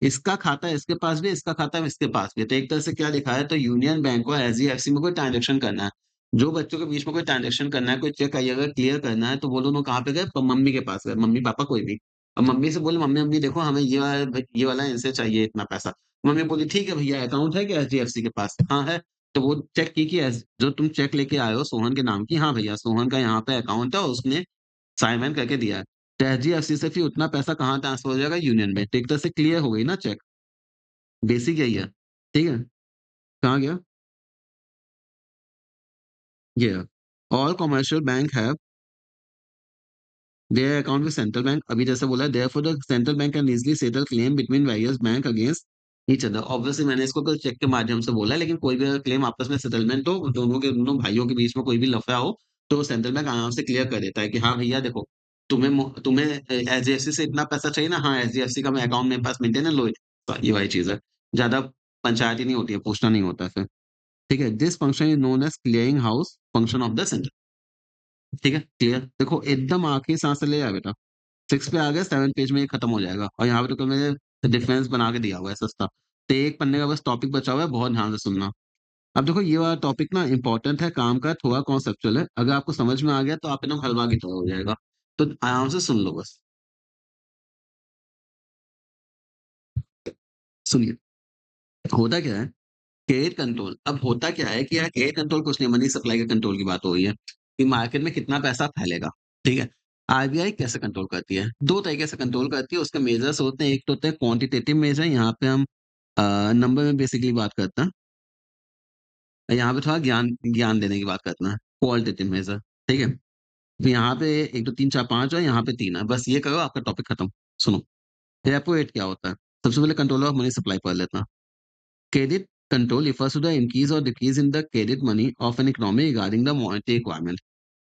इसका खाता इसके पास भी, इसका खाता इसके पास भी, तो एक तरह से क्या लिखा है, तो यूनियन बैंक को एचडीएफसी में कोई ट्रांजेक्शन करना है, जो बच्चों के बीच में कोई ट्रांजेक्शन करना है, कोई चेक अगर क्लियर करना है, तो वो दोनों कहाँ पे गए, मम्मी के पास गए, मम्मी पापा कोई भी। अब मम्मी से बोले, मम्मी मम्मी देखो हमें ये वाला इनसे चाहिए इतना पैसा। मम्मी बोली ठीक है भैया, अकाउंट है क्या एचडीएफसी के पास, हाँ है। तो वो चेक की कि जो तुम चेक लेके आए हो सोहन के नाम की, हाँ भैया सोहन का यहाँ पे अकाउंट है, और उसने साइन वाइन करके दिया है। तो एचडीएफसी से फिर उतना पैसा कहाँ ट्रांसफर हो जाएगा, यूनियन में, तो एक तरह से क्लियर हो गई ना चेक, बेसिक यही है। ठीक है, कहाँ गया, ये है। All commercial bank have their account with central bank, अभी जैसे बोला है, therefore the central bank can easily settle claim between various bank against each other obviously मैंने इसको तो चेक के माध्यम से बोला है, लेकिन कोई भी अगर क्लेम आपस में सेटलमेंट हो, दोनों भाइयों के बीच में कोई भी लफड़ा हो, तो सेंट्रल बैंक आराम से क्लियर कर देता है कि हाँ भैया देखो, तुम्हें एचडीएफसी से इतना पैसा चाहिए ना, हाँ एचडीएफसी का मैं अकाउंट मेरे पास मेंटेन है, लो ये वाली चीज है। ज्यादा पंचायती नहीं होती है, पूछना नहीं होता है फिर। ठीक है, this function is known as clearing house function of the centre. ठीक है, क्लियर। देखो एकदम आखिरी सांस ले आ बेटा, 6 पे आ गया, 7 पेज में ये खत्म हो जाएगा, और यहाँ पे तो मैंने डिफरेंस बना के दिया हुआ है सस्ता। तो एक पन्ने का बस टॉपिक बचा हुआ है, बहुत ध्यान से सुनना। अब देखो ये वाला टॉपिक ना इंपॉर्टेंट है, काम का थोड़ा कॉन्सेप्चुअल है, अगर आपको समझ में आ गया तो आप एकदम हलवा की तरह हो जाएगा। तो आराम से सुन लो बस। सुनिए, होता क्या है, क्रेडिट कंट्रोल। अब होता क्या है कि यार क्रेडिट कंट्रोल कुछ नहीं, मनी सप्लाई के कंट्रोल की बात हो रही है कि मार्केट में कितना पैसा फैलेगा। ठीक है, आरबीआई कैसे कंट्रोल करती है, दो तरीके से कंट्रोल करती है, उसके मेजर्स होते हैं। एक तो होता है क्वांटिटेटिव मेजर, यहाँ पे हम नंबर में बेसिकली बात करते हैं, और यहाँ पे थोड़ा ज्ञान ज्ञान देने की बात करते हैं, क्वालिटेटिव मेजर। ठीक है, तो यहाँ पे 1 2 3 4 5 और यहाँ पे 3 है, बस ये करो आपका टॉपिक खत्म। सुनो, रेपो रेट क्या होता है? सबसे पहले कंट्रोल ऑफ मनी सप्लाई पढ़ लेते हैं। Credit control refers to the increase or decrease in the credit money of an economy regarding the monetary requirement.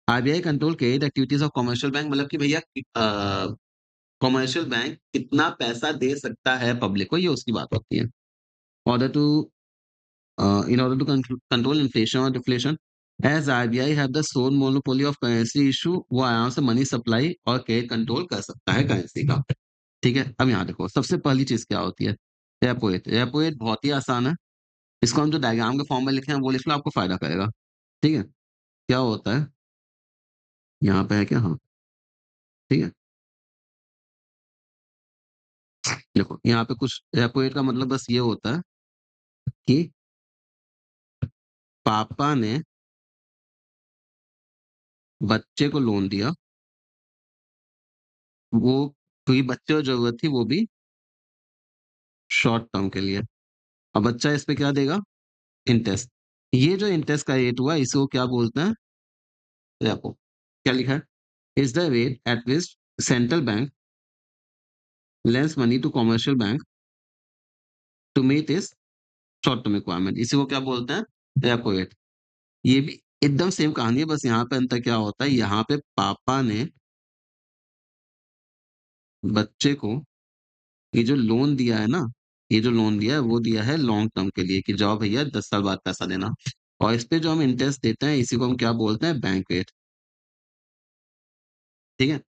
RBI control credit activities of commercial bank, मतलब कि भैया कमर्शियल बैंक कितना पैसा दे सकता है पब्लिक को, ये उसकी बात होती है। Order to in order to control inflation और deflation, as RBI have the sole monopoly of currency issue, वो आराम से मनी सप्लाई और क्रेडिट कंट्रोल कर सकता है करेंसी का। ठीक है, अब यहाँ देखो सबसे पहली चीज क्या होती है, रेपो रेट। रेपो रेट बहुत ही आसान है, इसको हम जो डायग्राम के फॉर्म में लिखे हैं वो लिख लो, आपको फायदा करेगा। ठीक है, क्या होता है, यहाँ पे है क्या, हाँ ठीक है। देखो यहाँ पे कुछ रेपो रेट का मतलब बस ये होता है कि पापा ने बच्चे को लोन दिया, वो क्योंकि बच्चे को जरूरत थी, वो भी शॉर्ट टर्म के लिए। अब बच्चा इस पे क्या देगा, इंटरेस्ट। ये जो इंटरेस्ट का रेट हुआ इसको क्या बोलते हैं, रेपो। क्या लिखा है, is the rate at which central bank lends money to commercial bank to meet its short term requirement, इसी को क्या बोलते हैं, रेपो रेट। ये भी एकदम सेम कहानी है, बस यहाँ पे अंतर क्या होता है, यहाँ पे पापा ने बच्चे को ये जो लोन दिया है ना, ये जो लोन दिया है वो दिया है लॉन्ग टर्म के लिए, कि जाओ भैया 10 साल बाद पैसा देना। और इस पे जो हम इंटरेस्ट देते हैं इसी को हम क्या बोलते हैं, बैंक रेट। ठीक है,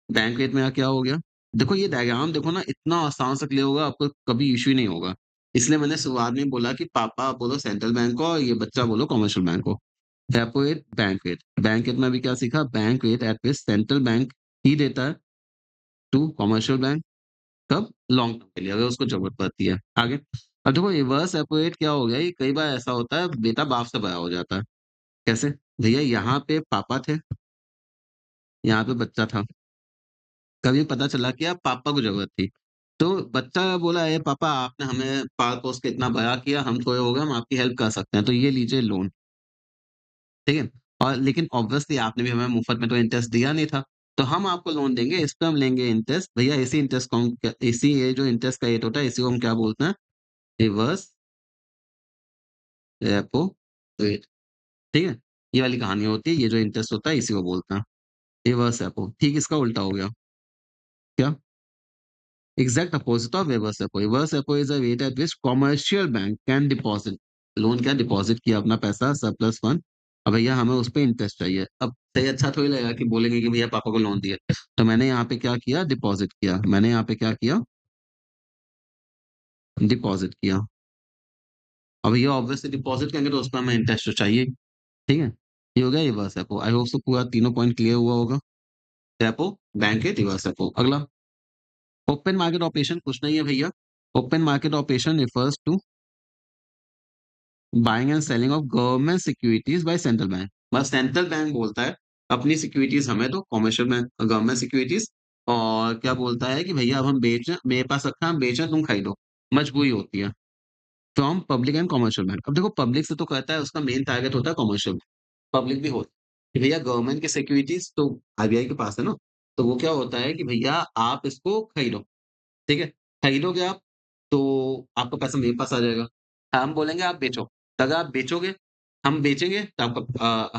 बैंक रेट में क्या हो गया। देखो ये डायग्राम देखो ना, इतना आसान से क्लियर होगा, आपको कभी इश्यू ही नहीं होगा। इसलिए मैंने शुरुआत में बोला कि पापा बोलो सेंट्रल बैंक को और ये बच्चा बोलो कमर्शियल बैंक को। Repo rate, bank rate. Bank rate में भी क्या सीखा, bank rate at which central bank ही देता है टू कमर्शियल बैंक, कब, लॉन्ग टर्म के लिए, अगर उसको जरूरत पड़ती है। आगे, अब देखो रिवर्स रेपो रेट क्या हो गया, ये कई बार ऐसा होता है बेटा बाप से बड़ा हो जाता है। कैसे, भैया यहाँ पे पापा थे, यहाँ पे बच्चा था, कभी पता चला कि अब पापा को जरूरत थी, तो बच्चा बोला ए पापा आपने हमें पाल पोस के इतना बड़ा किया, हम थोड़े हो गए, हम आपकी हेल्प कर सकते हैं, तो ये लीजिए लोन। ठीक है, और लेकिन ऑब्वियसली आपने भी हमें मुफ्त में तो इंटरेस्ट दिया नहीं था, तो हम आपको लोन देंगे, इस पे हम लेंगे इंटरेस्ट। भैया इसी इंटरेस्ट को हम इसी ये जो इंटरेस्ट का रेट होता है इसी को हम क्या बोलते हैं, रिवर्स रेपो रेट। ठीक है, ये वाली कहानी होती है, ये जो इंटरेस्ट होता है इसी को बोलते हैं रिवर्स रेपो। ठीक इसका उल्टा हो गया, क्या, exact opposite of reverse repo. Reverse repo is a rate at which commercial bank can deposit, loan क्या डिपॉजिट किया अपना पैसा सरप्लस फंड, अब भैया हमें उस पे इंटरेस्ट चाहिए। अब सही अच्छा थोड़ी लगेगा कि बोलेंगे कि भैया पापा को लोन दिया, तो मैंने यहाँ पे क्या किया, डिपॉजिट किया, मैंने यहाँ पे क्या किया, डिपॉजिट किया। अब ये ऑब्वियसली डिपॉजिट करेंगे तो उस पर हमें इंटरेस्ट तो चाहिए। ठीक है, ये हो गया reverse repo. I hope so पूरा तीनों पॉइंट क्लियर हुआ होगा। रेपो, बैंक के, रिवर्स रेपो। अगला, ओपन मार्केट ऑपरेशन कुछ नहीं है भैया। Open market operation refers to buying and selling of government securities by central bank. बस सेंट्रल बैंक बोलता है अपनी सिक्योरिटीज हमें तो, कमर्शियल बैंक गवर्नमेंट सिक्योरिटीज, और क्या बोलता है कि भैया अब हम बेच रहे हैं, मेरे पास रखा है, हम बेच रहे हैं, तुम खरीदो। मजबूरी होती है, from public and commercial bank. अब देखो पब्लिक से तो कहता है, उसका मेन टारगेट होता है कमर्शियल, पब्लिक भी होता है कि भैया गवर्नमेंट की सिक्योरिटीज तो आरबीआई के पास है ना, तो वो क्या होता है कि भैया आप इसको खरीदो। ठीक है, खरीदोगे आप, तो आपका पैसा मेरे पास आ जाएगा। हम बोलेंगे आप बेचो, तो अगर आप बेचोगे, हम बेचेंगे तो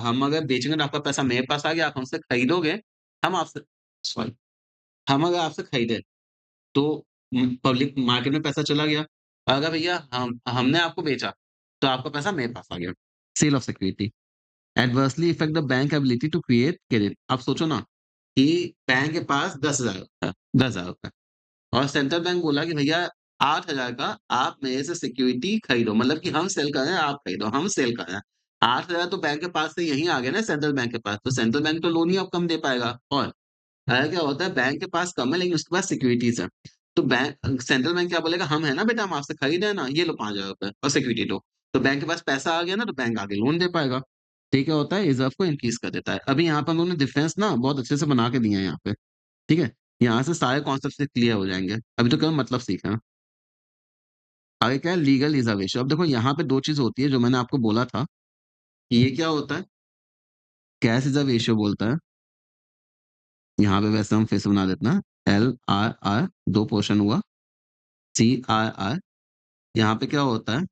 हम अगर बेचेंगे तो आपका पैसा मेरे पास आ गया, आप हमसे खरीदोगे, हम आपसे सॉरी हम अगर आपसे खरीदे तो पब्लिक मार्केट में पैसा चला गया। अगर भैया हमने आपको बेचा, तो आपका पैसा मेरे पास आ गया। Sale of security adversely affect the bank ability to create credit. आप सोचो ना कि बैंक के पास 10,000 है, 10,000 रुपए और सेंट्रल बैंक बोला कि भैया 8,000 का आप मेरे से सिक्योरिटी खरीदो, मतलब कि हम सेल कर रहे हैं, आप खरीदो, हम सेल कर रहे हैं। 8,000 तो बैंक के पास से यहीं आ गए ना सेंट्रल बैंक के पास, तो सेंट्रल बैंक तो लोन ही अब कम दे पाएगा और क्या होता है बैंक के पास कम है लेकिन उसके पास सिक्योरिटीज़ है। तो बैंक सेंट्रल बैंक क्या बोलेगा हम है ना बेटा हम आपसे खरीद रहे हैं ना, ये लो 5,000 रुपए और सिक्योरिटी लो। तो बैंक के पास पैसा आ गया ना तो बैंक आगे लोन दे पाएगा। तो ये क्या होता है रिज़र्व को इंक्रीज़ कर देता है। अभी यहाँ पर उन्होंने डिफरेंस ना बहुत अच्छे से बना के दिए हैं यहाँ पे, ठीक है? यहाँ से सारे कॉन्सेप्ट से क्लियर हो जाएँगे। अभी तो केवल मतलब सीखना है। आगे क्या है लीगल रिजर्वेशन। अब देखो यहाँ पे 2 चीज़ होती है जो मैंने आपको बोला था कि ये क्या होता है कैश रिज़र्व रेशियो बोलता है। यहाँ पे वैसे हम फिर से बना देते हैं LRR 2 पोर्शन हुआ, CRR यहाँ पे क्या होता है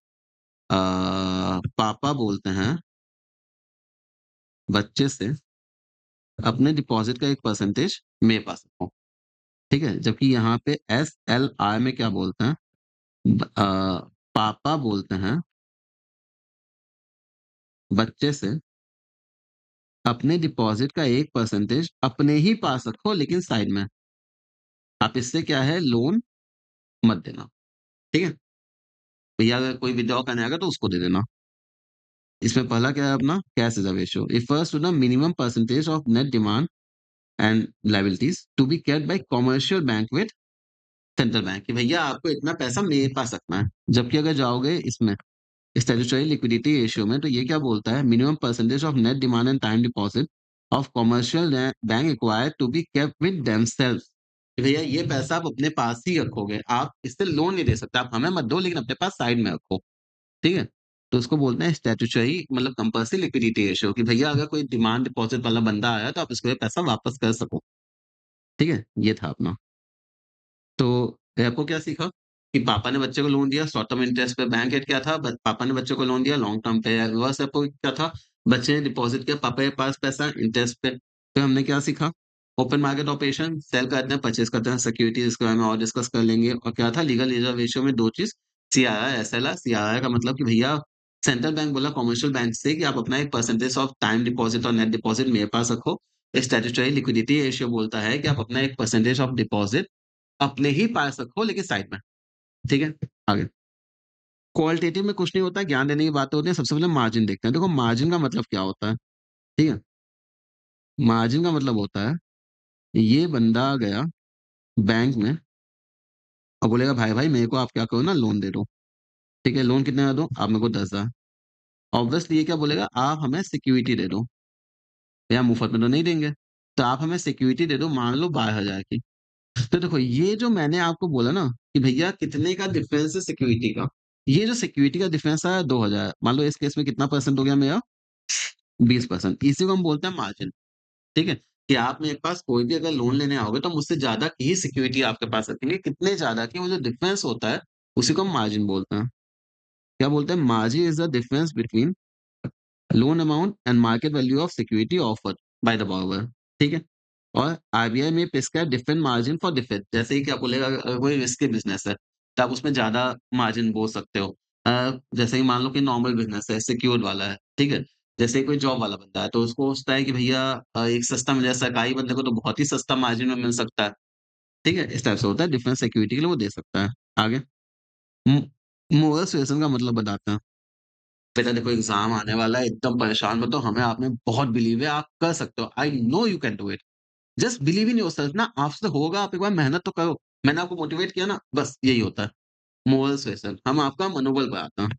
पापा बोलते हैं बच्चे से अपने डिपॉज़िट का एक परसेंटेज मेरे पास रखो, ठीक है? जबकि यहाँ पे SLR में क्या बोलते हैं पापा बोलते हैं बच्चे से अपने डिपॉज़िट का एक परसेंटेज अपने ही पास रखो लेकिन साइड में। आप इससे क्या है लोन मत देना, ठीक है? भैया अगर कोई विथड्रॉ करने आएगा तो उसको दे देना। इसमें पहला क्या है अपना cash reserve ratio refers to the minimum percentage of net demand and liabilities to be kept by commercial bank with central bank कि भैया आपको इतना पैसा मेरे पास रखना है। जबकि अगर जाओगे इसमें स्टैट्यूटरी लिक्विडिटी रेशियो में तो ये क्या बोलता है minimum percentage of net demand and time deposit of commercial bank acquired to be kept with themselves कि भैया ये पैसा आप अपने पास ही रखोगे। आप इससे लोन नहीं दे सकते। आप हमें मत दो लेकिन अपने पास साइड में रखो। ठीक है? तो उसको बोलते हैं स्टैट्यूटरी मतलब कंपल्सरी लिक्विडिटी रेशियो कि भैया अगर कोई डिमांड डिपॉजिट वाला बंदा आया तो आप इसको ये पैसा वापस कर सको। ठीक है? ये था अपना। तो आपको क्या सीखा कि पापा ने बच्चे को लोन दिया शॉर्ट टर्म इंटरेस्ट पे बैंक रेट क्या था? पापा ने बच्चे को लोन दिया लॉन्ग टर्म पे। रिवर्स रेपो क्या था? बच्चे ने डिपॉजिट किया पापा के पास पैसा इंटरेस्ट पे। फिर हमने क्या सीखा? ओपन मार्केट ऑपरेशन सेल करते हैं, परचेज़ करते हैं, सिक्योरिटीज़ इसके बारे में और डिस्कस कर लेंगे और क्या था लीगल रिजर्व रेशियो में 2 चीज़ सीआरआर, एसएलआर। सीआरआर का मतलब कि भैया सेंट्रल बैंक बोला कमर्शियल बैंक से कि आप अपना एक परसेंटेज ऑफ टाइम डिपॉजिट और नेट डिपॉजिट मेरे पास रखो। स्टैट्यूटरी लिक्विडिटी रेशियो बोलता है कि आप अपना एक परसेंटेज ऑफ डिपॉजिट अपने ही पास रखो लेकिन साइड में, ठीक है? आगे क्वालिटेटिव में कुछ नहीं होता है, ज्ञान देने की बातें होती है। सबसे पहले मार्जिन देखते हैं। देखो मार्जिन का मतलब क्या होता है, ठीक है? मार्जिन का मतलब होता है, ये बंदा गया बैंक में और बोलेगा भाई मेरे को आप क्या करो ना लोन दे दो, ठीक है? लोन कितने का दूँ? आप मेरे को 10,000 ऑब्वियसली ये क्या बोलेगा आप हमें सिक्योरिटी दे दो, या मुफ्त में तो नहीं देंगे। तो आप हमें सिक्योरिटी दे दो मान लो 12,000 की। तो देखो ये जो मैंने आपको बोला ना कि भैया कितने का डिफरेंस है सिक्योरिटी का, ये जो सिक्योरिटी का डिफरेंस है 2,000 मान लो इस केस में कितना परसेंट हो गया मेरा 20%। इसी को हम बोलते हैं मार्जिन, ठीक है? कि आप मेरे पास कोई भी अगर लोन लेने आओगे तो मुझसे ज़्यादा की ही सिक्योरिटी आपके पास रखेंगे। कितने ज़्यादा की वो जो डिफरेंस होता है उसी को हम मार्जिन बोलते हैं। क्या बोलते हैं? Margin is the difference between loan amount and market value of security offered by the borrower, ठीक है? और आरबीआई में prescribe different margin for different जैसे कि क्या बोलेगा अगर कोई रिस्की बिज़नेस है, तो आप उसमें ज़्यादा मार्जिन बोल सकते हो। जैसे कि मान लो कि नॉर्मल बिज़नेस है, सिक्योर्ड वाला है, ठीक है? जैसे कोई जॉब वाला बंदा है, तो उसको सोचता है कि भैया एक सस्ता मिल जाए, सरकारी बंदे को तो बहुत ही सस्ता मार्जिन में मिल सकता है, ठीक है? इस टाइप से होता है, डिफरेंट सिक्योरिटी के लिए वो दे सकता है। आगे मो मोरल सुएज़न का मतलब बताते हैं। बेटा देखो एग्ज़ाम आने वाला है, एकदम परेशान मत हो, हमें आप में बहुत बिलीव है, आप कर सकते हो। I know you can do it. Just believe in yourself ना, आपसे होगा, आप एक बार मेहनत तो करो। मैंने आपको मोटिवेट किया ना, बस यही होता है। मोरल सुएज़न हम आपका मनोबल बढ़ाते हैं।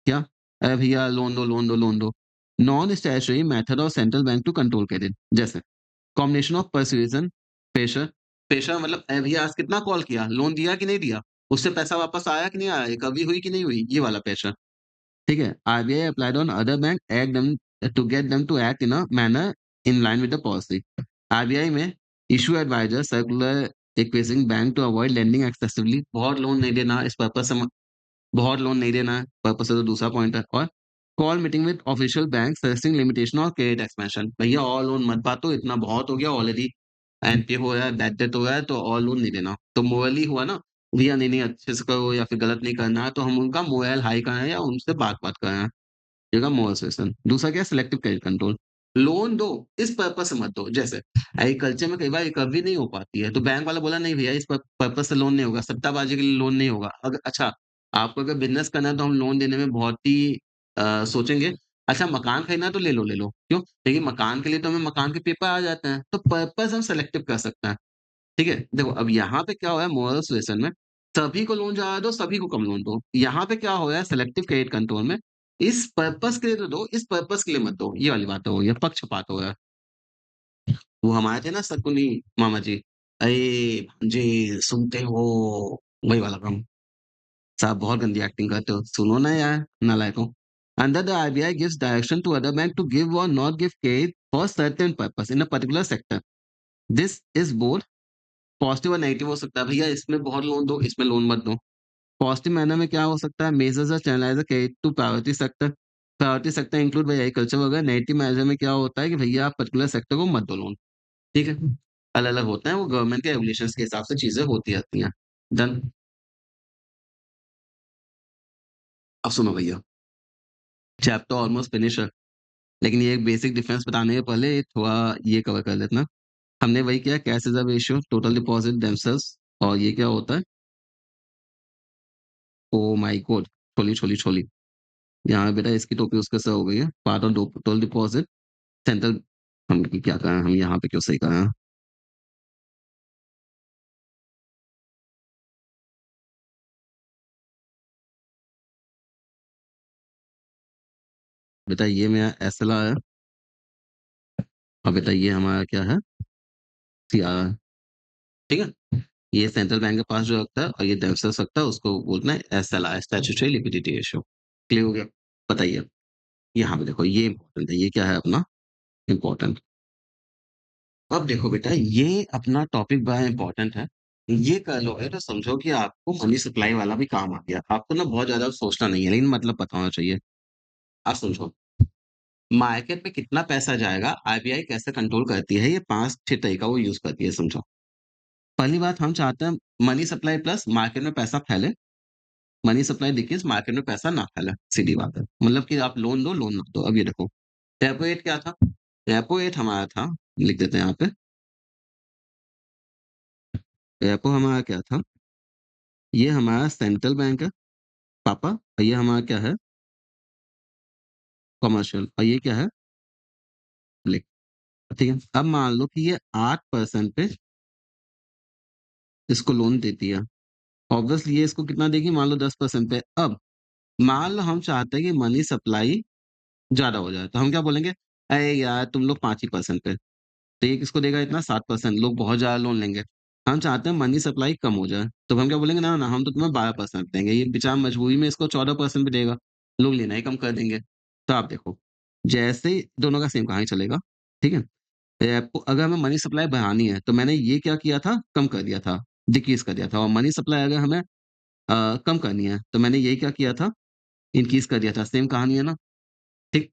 क्या? अरे भैया लोन दो, लोन दो, लोन दो। Non statutory method of central bank to control credit जैसे combination of persuasion, pressure pressure मतलब अरे भैया आज कितना कॉल किया, लोन दिया कि नहीं दिया? उससे पैसा वापस आया कि नहीं आया? रिकवरी हुई कि नहीं हुई? ये वाला प्रेशर। ठीक है? RBI applied on other bank act them to get them to act in a manner in line with the policy. RBI में इश्यू एडवाइजर सर्कुलर एक्वेजिंग bank to avoid lending excessively, बहुत लोन नहीं देना इस purpose से बहुत loan नहीं देना है, पर्पस से तो दूसरा पॉइंट है। और call meeting with official bank suggesting limitation और क्रेडिट एक्सपेंशन, भैया और लोन मत बांटो, इतना बहुत हो गया ऑलरेडी, एनपीए हो रहा है, बैड डेट हो रहा है, तो और लोन नहीं देना। तो मोरली हुआ ना, भैया नहीं नहीं अच्छे से करो या फिर गलत नहीं करना है, तो हम उनका मोरल हाई करें या उनसे बात बात करें, ये का मोरल सजेशन। दूसरा क्या है, सिलेक्टिव क्रेडिट कंट्रोल, लोन दो इस पर्पस से मत दो। जैसे एग्रीकल्चर में कई बार रिकवरी नहीं हो पाती है, तो बैंक वाला बोला नहीं भैया इस पर्पस से लोन नहीं होगा, सट्टाबाजी के लिए लोन नहीं होगा। अगर अच्छा आपको अगर बिजनेस करना है तो हम लोन देने में बहुत ही सोचेंगे। अच्छा मकान खरीदना है तो ले लो, क्यों? देखिए मकान के लिए तो हमें मकान के पेपर आ जाते हैं, तो पर्पस हम सेलेक्टिव कर सकते हैं। ठीक है? देखो अब यहाँ पे क्या हो रहा है मोरल सुएशन में, सभी को लोन ज़्यादा दो, सभी को कम लोन दो। यहाँ पे क्या हो रहा है सेलेक्टिव क्रेडिट कंट्रोल में, इस पर्पस के लिए तो दो, इस पर्पस के लिए मत दो। ये वाली बात हो गई है, पक्षपात हो गया। वो हमारे थे ना शकुनी मामा जी, "अरे भांजे सुनते हो?" वही वाला काम। साहब बहुत गंदी एक्टिंग करते हो, सुनो ना यार नालायकों। Under the RBI gives direction to other bank to give or not give credit for certain purpose in a particular sector. This is both positive और नेगेटिव हो सकता है, भैया इसमें बहुत लोन दो, इसमें लोन मत दो। पॉजिटिव मैनर में क्या हो सकता है, measures are channelised credit to priority sector. Priority sector include by agriculture वगैरह। नेगेटिव मैनर में क्या होता है कि भैया आप पर्टिकुलर सेक्टर को मत दो लोन। ठीक है? अलग-अलग होते हैं, वो गवर्नमेंट के रेगुलेशंस के हिसाब से चीज़ें होती रहती हैं। डन? अब सुनो भैया, चैप्टर ऑलमोस्ट फिनिश है, लेकिन ये एक बेसिक डिफरेंस बताने के पहले थोड़ा ये कवर कर लेते हैं। हमने वही किया, cash reserve ratio, total deposit themselves, और ये क्या होता है? Oh my god! छोली, छोली, छोली। यहाँ बेटा इसकी टोपी उसके सर हो गई है। Part of total deposit central, हम क्या कहें, हम यहाँ पे क्यों सही कहें? बेटा ये मेरा एसएलआर है और बेटा ये हमारा क्या है? सीआरआर है। ठीक है? ये सेंट्रल बैंक के पास जो रखता है और ये डेफिसिट रखता है उसको बोलते हैं SLR, statutory liquidity ratio. Clear हो गया? बताइए। यहाँ पे देखो ये इम्पोर्टेंट है, ये क्या है अपना इम्पोर्टेंट। अब देखो बेटा ये अपना टॉपिक बड़ा इम्पोर्टेंट है। ये कर लोगे तो समझो कि आपको मनी सप्लाई वाला भी काम आ गया। आपको ना बहुत ज़्यादा सोचना नहीं है, लेकिन मतलब पता होना चाहिए। आप समझो, मार्केट में कितना पैसा जाएगा, आरबीआई कैसे कंट्रोल करती है, ये 5-6 तरीका वो यूज़ करती है, समझो। पहली बात हम चाहते हैं मनी सप्लाई प्लस मार्केट में पैसा फैले, मनी सप्लाई डिक्रीज़ मार्केट में पैसा ना फैले, सीधी बात है। मतलब कि आप लोन दो, लोन मत दो। अब ये देखो, रेपो रेट क्या था? रेपो रेट हमारा था, लिख देते हैं यहाँ पे, रेपो हमारा क्या था? ये हमारा सेंट्रल बैंक है, पापा, और ये हमारा क्या है? कमर्शियल, और ये क्या है? ब्लिक। ठीक है? अब मान लो कि ये 8% पे इसको लोन देती है। ऑब्वियसली ये इसको कितना देगी? मान लो 10% पे। अब मान लो हम चाहते हैं कि मनी सप्लाई ज़्यादा हो जाए, तो हम क्या बोलेंगे? अरे यार तुम लोग 5 ही परसेंट पे, तो ये किसको देगा इतना? 7%, लोग बहुत ज़्यादा लोन लेंगे। हम चाहते हैं मनी सप्लाई कम हो जाए, तो हम क्या बोलेंगे? ना, ना हम तो तुम्हें 12% देंगे। ये बेचारा मजबूरी में इसको 14% पे देगा, लोग लेना ही कम कर देंगे। तो आप देखो, जैसे ही दोनों का सेम कहानी चलेगा, ठीक है? आपको अगर हमें मनी सप्लाई बढ़ानी है, तो मैंने ये क्या किया था? कम कर दिया था, डिक्रीज़ कर दिया था। और मनी सप्लाई अगर हमें कम करनी है, तो मैंने ये क्या किया था? इंक्रीज़ कर दिया था। सेम कहानी है ना? ठीक?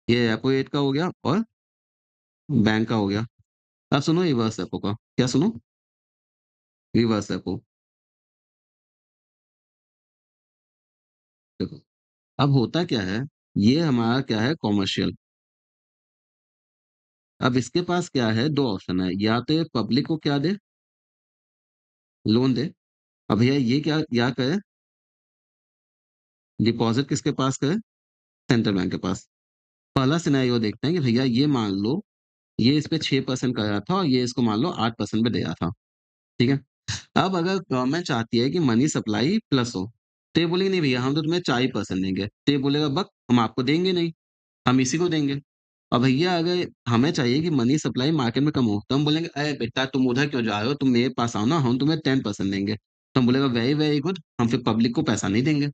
ये रेपो रेट का हो गया और बैंक का हो गया। अब सुनो रिवर्स रेपो का। क्या सुनो? Reverse repo. देखो, अब होता क्या है, ये हमारा क्या है? कमर्शियल। अब इसके पास क्या है? 2 ऑप्शन है, या तो ये पब्लिक को क्या दे? लोन दे। अब भैया ये क्या करे? डिपॉज़िट किसके पास करे? सेंट्रल बैंक के पास। पहला सिनेरियो देखते हैं कि भैया ये मान लो, ये इस पे 6% का आया था और ये इसको मान लो 8% पे दिया था। ठीक है? अब अगर गवर्नमेंट चाहती है कि मनी सप्लाई प्लस हो, तो ये बोलेगी नहीं भैया हम तो तुम्हें 4% देंगे। तो ये बोलेगा बक हम आपको देंगे नहीं, हम इसी को देंगे। और भैया अगर हमें चाहिए कि मनी सप्लाई मार्केट में कम हो, तो हम बोलेंगे अरे बेटा तुम उधर क्यों जा रहे हो? तुम मेरे पास आओ ना, हम तुम्हें 10% देंगे। तो हम बोलेगा वेरी, वेरी गुड, हम फिर पब्लिक को पैसा नहीं देंगे।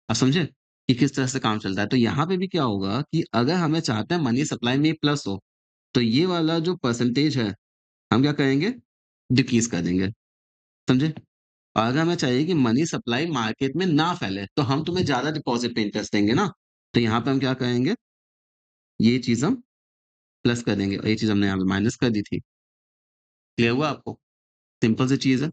आप समझे कि किस तरह से काम चलता है? तो यहाँ पे भी क्या होगा कि अगर हमें चाहते हैं मनी सप्लाई में प्लस हो, तो ये वाला जो परसेंटेज है, हम क्या करेंगे? डिक्रीज़ कर देंगे, समझे? और अगर हमें चाहिए कि मनी सप्लाई मार्केट में ना फैले, तो हम तुम्हें ज़्यादा डिपॉज़िट पे इंटरेस्ट देंगे ना, तो यहाँ पे हम क्या करेंगे, ये चीज़ हम प्लस कर देंगे और ये चीज़ हमने यहाँ पे माइनस कर दी थी। क्लियर हुआ आपको? सिंपल सी चीज़ है।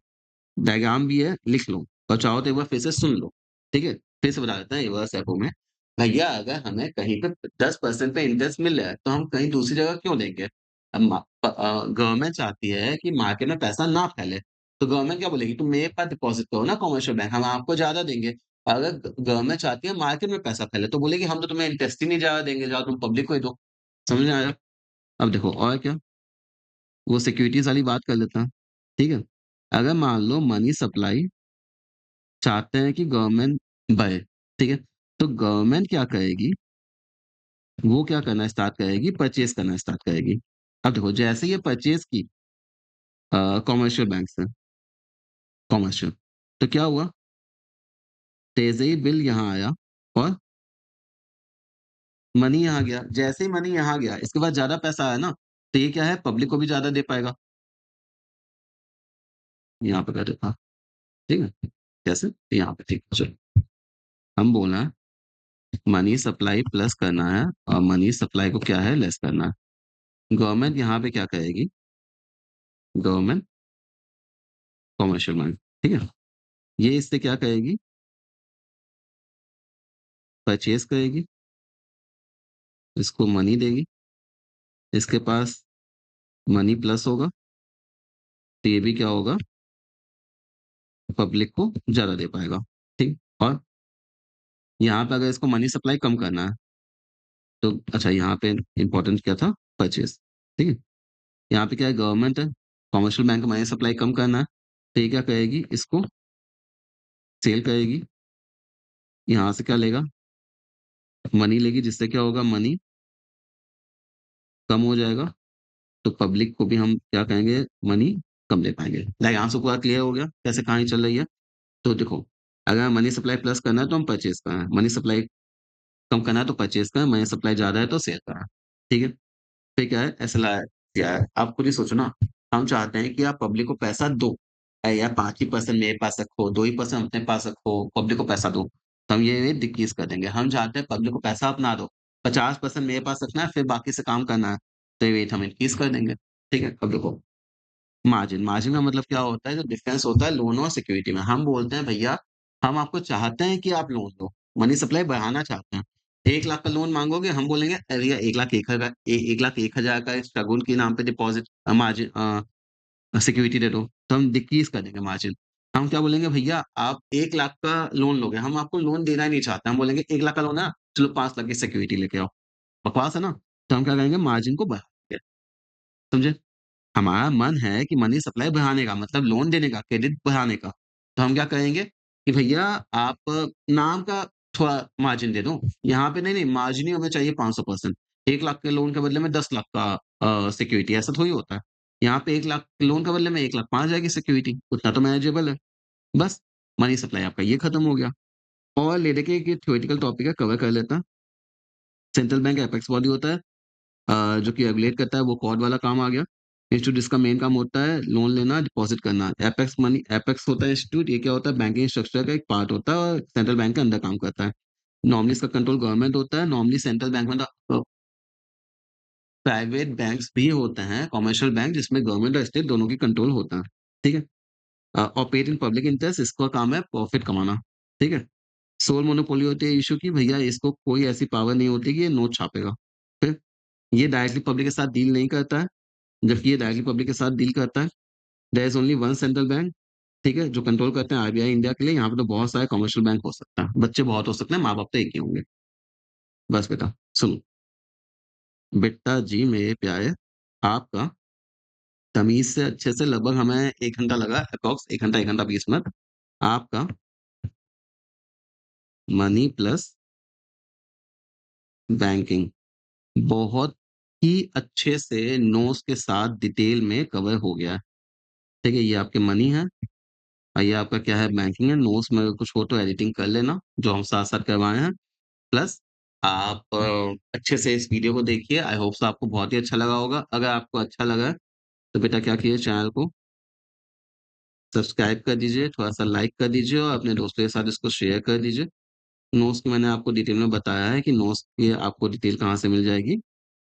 डायग्राम भी है, लिख लो और चाहो तो एक बार फिर से सुन लो, ठीक है? फिर से बता देते हैं रिवर्स रेपो में। भैया अगर हमें कहीं पे 10% पे इंटरेस्ट मिल रहा है, तो हम कहीं दूसरी जगह क्यों देंगे? अब गवर्नमेंट चाहती है कि मार्केट में पैसा ना फैले, तो गवर्नमेंट क्या बोलेगी, तुम मेरे पास डिपॉज़िट करो ना कमर्शियल बैंक, हम आपको ज़्यादा देंगे। अगर गवर्नमेंट चाहती है मार्केट में पैसा फैले, तो बोलेगी हम तो तुम्हें इंटरेस्ट ही नहीं ज़्यादा देंगे, जाओ तुम पब्लिक को ही दो। समझ में आया? अब देखो और क्या, वो सिक्योरिटीज़ वाली बात कर लेते हैं, ठीक है? अगर मान लो मनी सप्लाई चाहते हैं कि गवर्नमेंट बढ़े, ठीक है? तो गवर्नमेंट क्या करेगी, वो क्या करना स्टार्ट करेगी, परचेज़ करना स्टार्ट करेगी। अब देखो जैसे ये परचेज़ की कमर्शियल बैंक से, कमर्शियल, तो क्या हुआ, ट्रेज़री बिल यहाँ आया और मनी यहाँ गया। जैसे ही मनी यहाँ गया, इसके बाद ज़्यादा पैसा आया ना, तो ये क्या है, पब्लिक को भी ज़्यादा दे पाएगा। यहाँ पे कर देता हूँ, ठीक है? कैसे? यहाँ पे ठीक है, चलो। हम बोल रहे हैं मनी सप्लाई प्लस करना है और मनी सप्लाई को क्या है, लेस करना है। गवर्नमेंट यहाँ पे क्या करेगी, गवर्नमेंट कमर्शियल बैंक, ठीक है? ये इससे क्या करेगी, परचेज़ करेगी, इसको मनी देगी, इसके पास मनी प्लस होगा, तो ये भी क्या होगा, पब्लिक को ज़्यादा दे पाएगा, ठीक? और यहाँ पे अगर इसको मनी सप्लाई कम करना है, तो अच्छा यहाँ पे इम्पोर्टेंट क्या था, परचेज़, ठीक है? यहाँ पे क्या है, गवर्नमेंट है, कमर्शियल बैंक को मनी सप्लाई कम करना है, तो ये क्या करेगी, इसको सेल करेगी, यहाँ से क्या लेगा, मनी लेगी, जिससे क्या होगा, मनी कम हो जाएगा, तो पब्लिक को भी हम क्या कहेंगे, मनी कम दे पाएँगे। लाइक आंसर पूरा क्लियर हो गया, कैसे कहानी चल रही है? तो देखो, अगर मनी सप्लाई प्लस करना है तो हम परचेज़ करें, मनी सप्लाई कम करना है तो परचेज़ करें, मनी सप्लाई ज़्यादा है तो सेल करें, ठीक है? फिर क्या है, एसएलआर क्या है? आप खुद ही सोचो ना, हम चाहते हैं कि आप पब्लिक को पैसा दो, या 5 ही परसेंट मेरे पास रखो, 2 ही परसेंट अपने पास रखो, पब्लिक को पैसा दो। तो हम ये डिक्रीज़ कर देंगे। हम चाहते हैं पब्लिक को पैसा आप ना दो, 50% मेरे पास रखना है, फिर बाकी से काम करना है, तो ये रेट हम इंक्रीज़ कर देंगे, ठीक है? अब देखो मार्जिन, मार्जिन का मतलब क्या होता है, जो डिफरेंस होता है लोन और सिक्योरिटी में। हम बोलते हैं भैया हम आपको चाहते हैं कि आप लोन लो, मनी सप्लाई बढ़ाना चाहते हैं। 1 लाख का लोन माँगोगे, हम बोलेंगे अरे भैया 1 लाख 1 लाख 1,000 का इस शगुन के नाम पे डिपॉज़िट मार्जिन सिक्योरिटी दे दो, तो हम डिक्रीज़ कर देंगे मार्जिन। हम क्या बोलेंगे भैया आप 1 लाख का लोन लोगे, हम आपको लोन देना ही नहीं चाहते। हम बोलेंगे 1 लाख का लोन है, चलो 5 लाख की सिक्योरिटी लेके आओ। बकवास है ना? तो हम क्या करेंगे मार्जिन को बढ़ा देंगे, समझे? हमारा मन है कि मनी सप्लाई बढ़ाने का मतलब लोन देने का, क्रेडिट बढ़ाने का। तो हम क्या करेंगे कि भैया आप नाम का थोड़ा मार्जिन दे दो। यहाँ पे नहीं, नहीं मार्जिन ही हमें चाहिए 500%। 1 लाख के लोन के बदले में 10 लाख का सिक्योरिटी ऐसा थोड़ी होता है। यहाँ पे 1 लाख के लोन के बदले में 1 लाख 5 हज़ार की सिक्योरिटी, उतना तो मैनेजेबल है। बस मनी सप्लाई आपका ये खत्म हो गया। और ले दे के एक थ्योरेटिकल टॉपिक है कवर कर लेते हैं। सेंट्रल बैंक एपेक्स बॉडी होता है। जो कि रेगुलेट करता है वो कॉर्ड वाला काम आ गया। इंस्टीट्यूट इसका मेन काम होता है लोन लेना, डिपॉज़िट करना। एपेक्स होता है इंस्टीट्यूट, ये क्या होता है बैंकिंग स्ट्रक्चर का एक पार्ट होता है और सेंट्रल बैंक के अंडर काम करता है। नॉर्मली इसका कंट्रोल गवर्नमेंट होता है, नॉर्मली सेंट्रल बैंक मतलब प्राइवेट बैंक्स भी होते हैं, कमर्शियल बैंक जिसमें गवर्नमेंट और स्टेट दोनों की कंट्रोल होता है। ठीक है? ऑपरेट इन पब्लिक इंटरेस्ट इसका काम है प्रॉफिट कमाना। ठीक है? सोल मोनोपोली होती है इश्यू की भैया इसको कोई ऐसी पावर नहीं होती कि ये नोट छापेगा। फिर ये डायरेक्टली पब्लिक के साथ डील नहीं करता है। जबकि ये डायरेक्टली पब्लिक के साथ डील करता है। There is only one central bank, ठीक है? जो कंट्रोल करते हैं आरबीआई इंडिया के लिए, यहाँ पे तो बहुत सारे कमर्शियल बैंक हो सकता है। बच्चे बहुत हो सकते हैं, माँ-बाप तो एक ही होंगे। बस बेटा, सुनो। बेटा जी मेरे प्यारे, आपका तमीज़ से अच्छे से लगभग हमें 1 घंटा लगा एप्रॉक्स 1 घंटा 20 मिनट। आपका मनी प्लस बैंकिंग बहुत ही अच्छे से नोट्स के साथ डिटेल में कवर हो गया है। ठीक है? ये आपके मनी है ये आपका क्या है बैंकिंग है, नोट्स में अगर कुछ हो तो एडिटिंग कर लेना, जो हम साथ-साथ करवाए हैं। प्लस आप अच्छे से इस वीडियो को देखिए, आई होप सो आपको बहुत ही अच्छा लगा होगा। अगर आपको अच्छा लगा है, तो बेटा क्या कीजिए चैनल को सब्सक्राइब कर दीजिए, थोड़ा-सा लाइक कर दीजिए और अपने दोस्तों के साथ इसको शेयर कर दीजिए। नोट्स की मैंने आपको डिटेल में बताया है कि नोट्स की आपको डिटेल कहाँ से मिल जाएगी।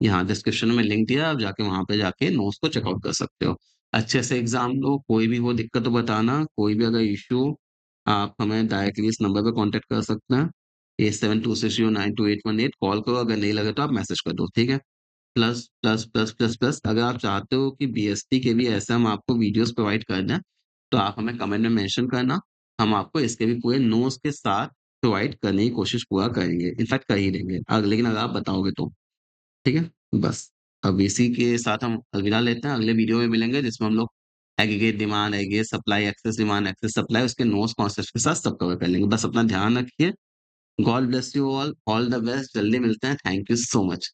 यहाँ डिस्क्रिप्शन में लिंक दिया है, आप जाके वहाँ पे जाके नोट्स को चेकआउट कर सकते हो। अच्छे से एग्ज़ाम दो, कोई भी हो दिक्कत तो बताना, कोई भी अगर इश्यू हो, आप हमें डायरेक्टली इस नंबर पे कॉन्टैक्ट कर सकते हैं। 8726092818 कॉल करो, अगर नहीं लगे तो आप मैसेज कर दो, ठीक है? प्लस अगर आप चाहते हो कि बीएसटी के भी ऐसे हम आपको वीडियोज़ प्रोवाइड कर दें, तो आप हमें कमेंट में मेंशन करना, हम आपको इसके भी पूरे नोट्स के साथ प्रोवाइड करने की कोशिश पूरा करेंगे, इनफैक्ट कर ही देंगे। लेकिन अगर आप बताओगे तो, ठीक है? बस, अब इसी के साथ हम अलविदा लेते हैं, अगले वीडियो में मिलेंगे जिसमें हम लोग aggregate demand, aggregate supply, excess demand, excess supply उसके नोट्स कॉन्सेप्ट्स के साथ सब कवर कर लेंगे। बस अपना ध्यान रखिए। God bless you all the best, जल्दी मिलते हैं। Thank you so much.